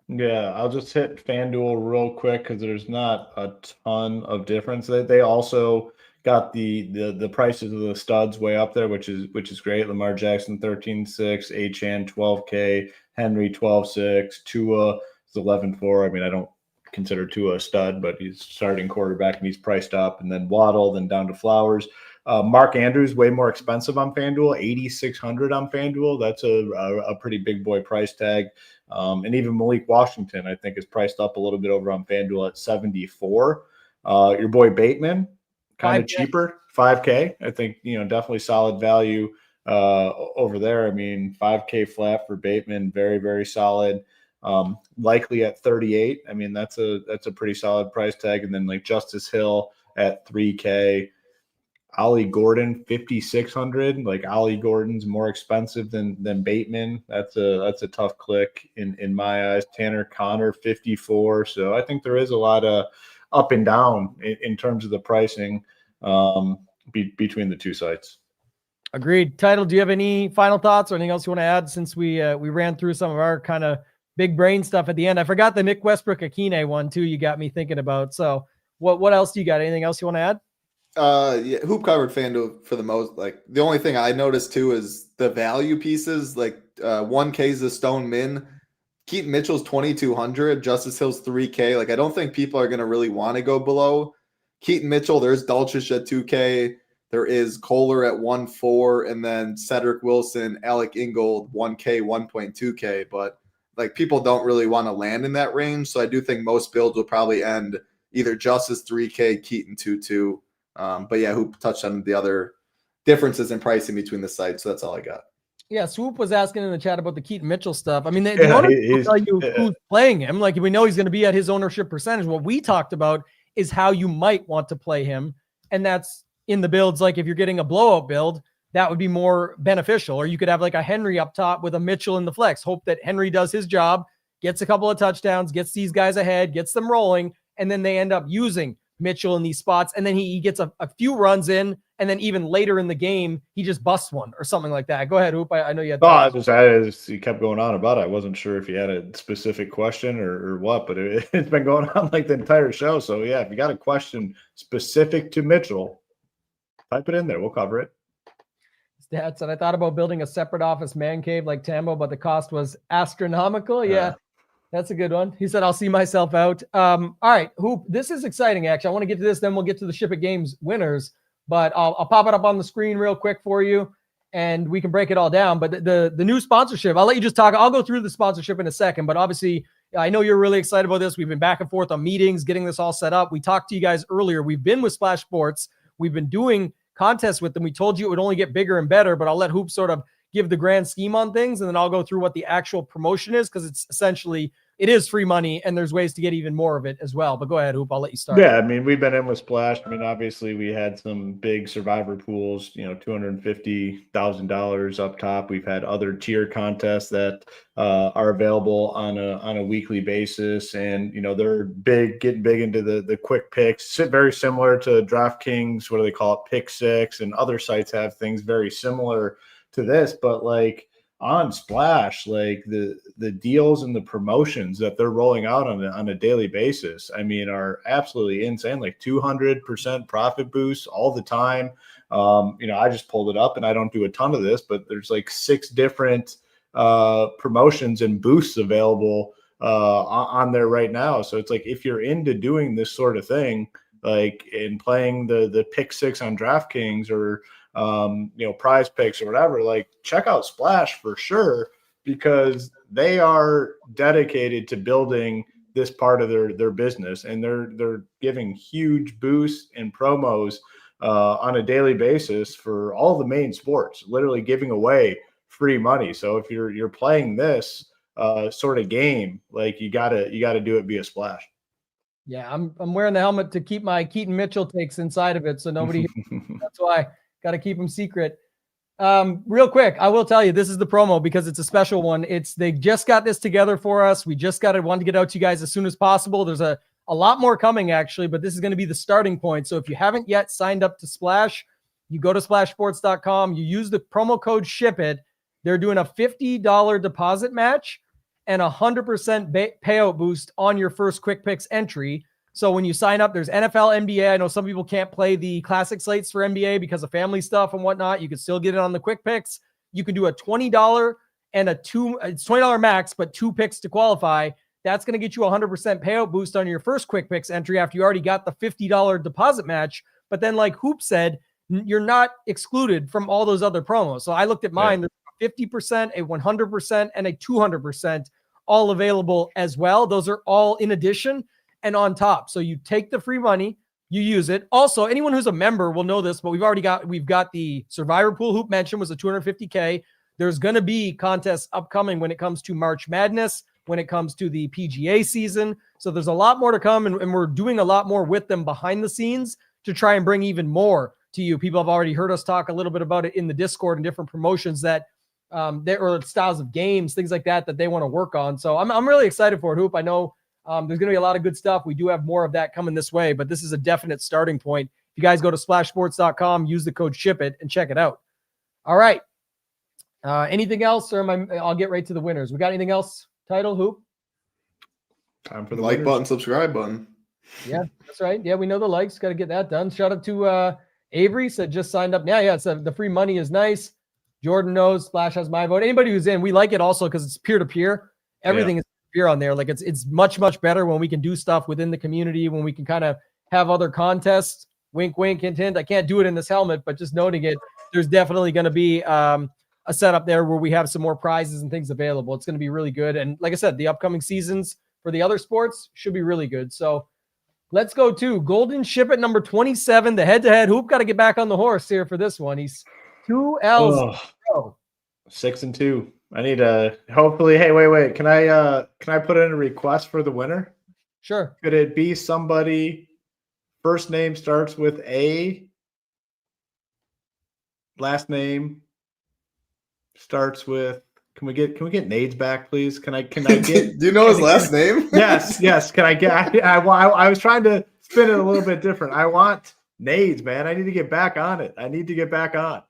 Yeah, I'll just hit FanDuel real quick, because there's not a ton of difference. They also got the prices of the studs way up there, which is great. Lamar Jackson 13.6, Achane 12K, Henry 12.6, Tua is 11.4. I mean, I don't consider Tua a stud, but he's starting quarterback and he's priced up. And then Waddle, then down to Flowers. Mark Andrews, way more expensive on FanDuel, 8,600 on FanDuel. That's a pretty big boy price tag. And even Malik Washington, I think, is priced up a little bit over on FanDuel at 74. Your boy Bateman, kind of cheaper, 5K. I think, definitely solid value over there. I mean, 5K flat for Bateman, very, very solid. Likely at 38. I mean, that's a pretty solid price tag. And then like Justice Hill at 3K. Ollie Gordon, 5,600. Like Ollie Gordon's more expensive than Bateman. That's a tough click in my eyes. Tanner Connor, 54. So I think there is a lot of up and down in terms of the pricing between the two sites.
Agreed. Title, do you have any final thoughts or anything else you want to add since we ran through some of our kind of big brain stuff at the end? I forgot the Nick Westbrook-Akine one too. You got me thinking about. So what else do you got? Anything else you want to add?
Yeah, Hoop covered FanDuel for the most. Like the only thing I noticed too is the value pieces. Like 1K is the Stone Min. Keaton Mitchell's 2,200. Justice Hill's 3K. Like I don't think people are gonna really want to go below Keaton Mitchell. There's Dulcich at 2K. There is Kohler at 1.4, and then Cedric Wilson, Alec Ingold 1K, 1.2K. But like people don't really want to land in that range, so I do think most builds will probably end either Justice 3K, Keaton 2.2. But yeah, who touched on the other differences in pricing between the sites? So that's all I got.
Yeah, Swoop was asking in the chat about the Keaton Mitchell stuff. I mean, they don't tell you who's playing him. Like, we know he's going to be at his ownership percentage. What we talked about is how you might want to play him, and that's in the builds. Like, if you're getting a blowout build, that would be more beneficial. Or you could have like a Henry up top with a Mitchell in the flex. Hope that Henry does his job, gets a couple of touchdowns, gets these guys ahead, gets them rolling, and then they end up using Mitchell in these spots, and then he gets a few runs in, and then even later in the game, he just busts one or something like that. Go ahead, Hoop. I know you had.
You kept going on about it. I wasn't sure if you had a specific question or what, but it's been going on like the entire show. So yeah, if you got a question specific to Mitchell, type it in there. We'll cover it.
Stats said, I thought about building a separate office man cave like Tambo, but the cost was astronomical. Yeah. That's a good one. He said, I'll see myself out. All right, Hoop, this is exciting, actually. I want to get to this, then we'll get to the Ship It Games winners. But I'll pop it up on the screen real quick for you, and we can break it all down. But the new sponsorship, I'll let you just talk. I'll go through the sponsorship in a second. But obviously, I know you're really excited about this. We've been back and forth on meetings, getting this all set up. We talked to you guys earlier. We've been with Splash Sports. We've been doing contests with them. We told you it would only get bigger and better, but I'll let Hoop sort of give the grand scheme on things, and then I'll go through what the actual promotion is, because it's essentially – it is free money, and there's ways to get even more of it as well. But go ahead, Hoop. I'll let you start.
Yeah, I mean, we've been in with Splash. I mean, obviously, we had some big survivor pools, $250,000 up top. We've had other tier contests that are available on a weekly basis, and they're getting big into the quick picks. Very similar to DraftKings. What do they call it? Pick Six, and other sites have things very similar to this, but like on Splash, like the deals and the promotions that they're rolling out on a daily basis, I mean, are absolutely insane. Like 200% profit boosts all the time. I just pulled it up, and I don't do a ton of this, but there's like 6 different promotions and boosts available on there right now. So it's like, if you're into doing this sort of thing, like in playing the Pick Six on DraftKings or Prize Picks or whatever, like check out Splash for sure, because they are dedicated to building this part of their business, and they're giving huge boosts and promos on a daily basis for all the main sports, literally giving away free money. So if you're playing this sort of game, like you gotta do it via Splash.
Yeah, I'm wearing the helmet to keep my Keaton Mitchell takes inside of it, so nobody. That's why. Got to keep them secret. Real quick, I will tell you, this is the promo because it's a special one. They just got this together for us. We just wanted to get out to you guys as soon as possible. There's a lot more coming, actually, but this is going to be the starting point. So if you haven't yet signed up to Splash, you go to splashsports.com, you use the promo code SHIPIT. They're doing a $50 deposit match and 100% payout boost on your first Quick Picks entry. So when you sign up, there's NFL, NBA. I know some people can't play the classic slates for NBA because of family stuff and whatnot. You can still get it on the Quick Picks. You can do a $20 and it's $20 max, but 2 picks to qualify. that's going to get you a 100% payout boost on your first quick picks entry after you already got the $50 deposit match. But then, like Hoop said, you're not excluded from all those other promos. So I looked at mine, there's 50%, a 100%, and a 200% all available as well. Those are all in addition and on top. So you take the free money, you use it. Also, anyone who's a member will know this, but we've got the Survivor Pool. Hoop mentioned was a $250K. There's going to be contests upcoming when it comes to March Madness, when it comes to the PGA season. So there's a lot more to come, and we're doing a lot more with them behind the scenes to try and bring even more to you. People have already heard us talk a little bit about it in the Discord and different promotions that or styles of games, things like that they want to work on. So I'm really excited for it, Hoop. I know there's going to be a lot of good stuff. We do have more of that coming this way, but this is a definite starting point. If you guys go to splashsports.com, use the code SHIPIT and check it out. All right. Anything else, or I'll get right to the winners. We got anything else? Title, Hoop?
Time for the
like
winners.
button, subscribe button.
Yeah, that's right. Yeah, we know the likes. Got to get that done. Shout out to Avery, said just signed up. Yeah, it's the free money is nice. Jordan knows. Splash has my vote. Anybody who's in, we like it also because it's peer-to-peer. Everything is peer on there. Like it's much, much better when we can do stuff within the community, when we can kind of have other contests. Wink, wink, hint, hint. I can't do it in this helmet, but just noting it, there's definitely going to be a setup there where we have some more prizes and things available. It's going to be really good. And like I said, the upcoming seasons for the other sports should be really good. So let's go to Golden SHIPIT number 27, the head-to-head. Hoop got to get back on the horse here for this one. He's 2 L's.
6-2. I need to hopefully. Hey, wait. Can I put in a request for the winner?
Sure.
Could it be somebody first name starts with A, last name starts with, can we get Nades back, please? Can I get
Do you know his last name?
Yes. Can I get I was trying to spin it a little bit different. I want Nades, man. I need to get back on it. I need to get back on.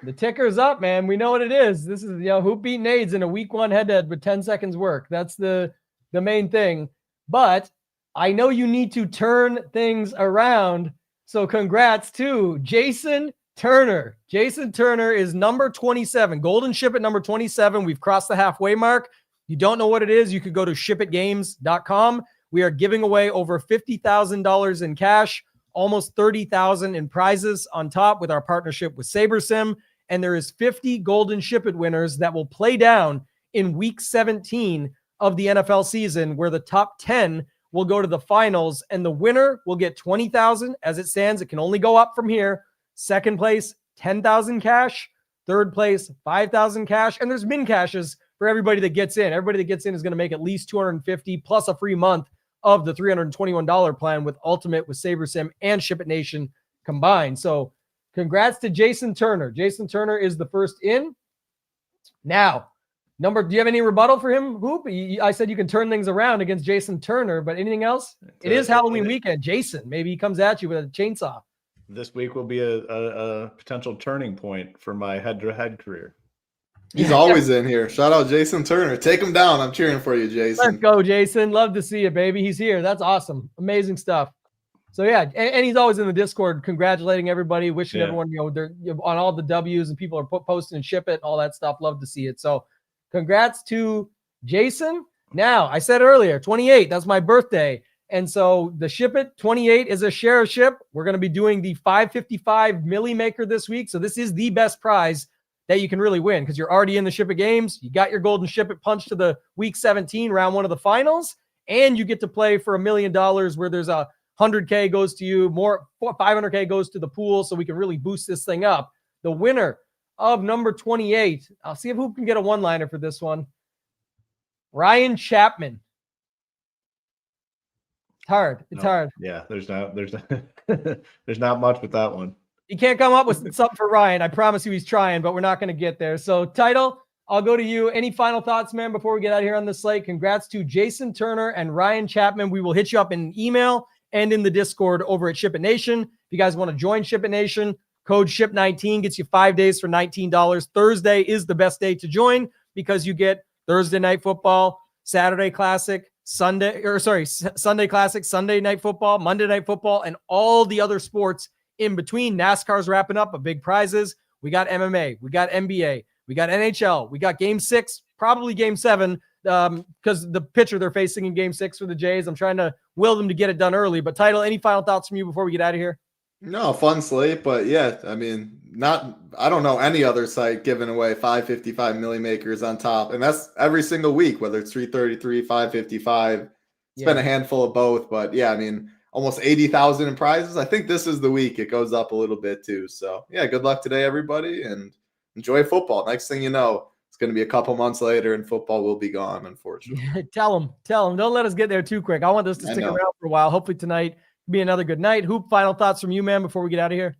The ticker's up, man. We know what it is. This is, Hoop beat Nades in a week 1 head-to-head with 10 seconds work. That's the main thing. But I know you need to turn things around. So congrats to Jason Turner. Jason Turner is number 27. Golden SHIPIT number 27. We've crossed the halfway mark. You don't know what it is, you could go to shipitgames.com. We are giving away over $50,000 in cash, almost $30,000 in prizes on top with our partnership with SaberSim. And there is 50 Golden SHIPIT winners that will play down in week 17 of the NFL season, where the top 10 will go to the finals, and the winner will get $20,000 as it stands. It can only go up from here. Second place, $10,000 cash. Third place, $5,000 cash. And there's min cashes for everybody that gets in. Everybody that gets in is going to make at least $250 plus a free month of the $321 plan with Ultimate, with SaberSim, and SHIPIT Nation combined. So congrats to Jason Turner. Jason Turner is the first in. Now, do you have any rebuttal for him, Hoop? I said you can turn things around against Jason Turner, but anything else? It is Halloween weekend. Jason, maybe he comes at you with a chainsaw.
This week will be a potential turning point for my head-to-head career.
He's always in here. Shout out Jason Turner. Take him down. I'm cheering for you, Jason.
Let's go, Jason. Love to see you, baby. He's here. That's awesome. Amazing stuff. So, yeah, and he's always in the Discord congratulating everybody, wishing everyone, they're on all the W's, and people are posting and SHIPIT and all that stuff. Love to see it. So congrats to Jason. Now, I said earlier, 28, that's my birthday. And so the SHIPIT 28 is a share of ship. We're going to be doing the 555 Milli Maker this week. So this is the best prize that you can really win because you're already in the SHIPIT games. You got your Golden SHIPIT punch to the week 17 round 1 of the finals, and you get to play for $1 million where there's a 100K goes to you, more 500K goes to the pool. So we can really boost this thing up. The winner of number 28, I'll see if who can get a one-liner for this one. Ryan Chapman. It's hard. It's hard.
Yeah, there's not there's not much with that one.
You can't come up with something for Ryan. I promise you he's trying, but we're not going to get there. So, Title, I'll go to you. Any final thoughts, man, before we get out of here on the slate? Congrats to Jason Turner and Ryan Chapman. We will hit you up in an email and in the Discord over at SHIPIT Nation. If you guys want to join SHIPIT Nation, code SHIP19 gets you 5 days for $19. Thursday is the best day to join because you get Thursday Night Football, Saturday Classic, Sunday Classic, Sunday Night Football, Monday Night Football, and all the other sports in between. NASCAR's wrapping up, but big prizes. We got MMA, we got NBA, we got NHL, we got Game 6, probably Game 7 because the pitcher they're facing in Game 6 for the Jays. I'm trying to will them to get it done early. But Title, any final thoughts from you before we get out of here?
No, fun slate, but yeah, I mean, I don't know any other site giving away 555 milli makers on top, and that's every single week, whether it's 333, 555. It's been a handful of both, but yeah, I mean, almost 80,000 in prizes. I think this is the week it goes up a little bit too. So yeah, good luck today, everybody, and enjoy football. Next thing you know, it's going to be a couple months later, and football will be gone, unfortunately.
Tell them. Don't let us get there too quick. I want this to stick around for a while. Hopefully tonight be another good night. Hoop, final thoughts from you, man, before we get out of here.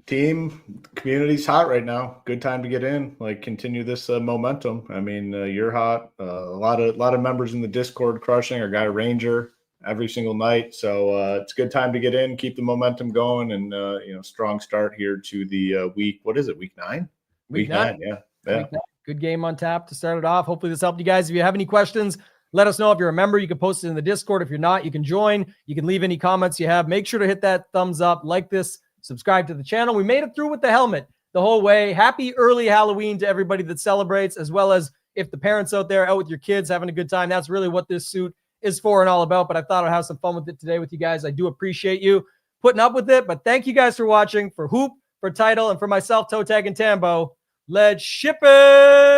Team, community's hot right now. Good time to get in. Like, continue this momentum. I mean, you're hot. A lot of members in the Discord crushing. Our guy Ranger every single night. So it's a good time to get in. Keep the momentum going, and strong start here to the week. What is it? Week 9. Week 9. Yeah.
Week 9. Good game on tap to start it off. Hopefully this helped you guys. If you have any questions, let us know. If you're a member, you can post it in the Discord. If you're not, you can join. You can leave any comments you have. Make sure to hit that thumbs up, like this, subscribe to the channel. We made it through with the helmet the whole way. Happy early Halloween to everybody that celebrates, as well as if the parents out there out with your kids having a good time. That's really what this suit is for and all about. But I thought I'd have some fun with it today with you guys. I do appreciate you putting up with it. But thank you guys for watching. For Hoop, for Title, and for myself, ToeTagginTambo. Let's ship it.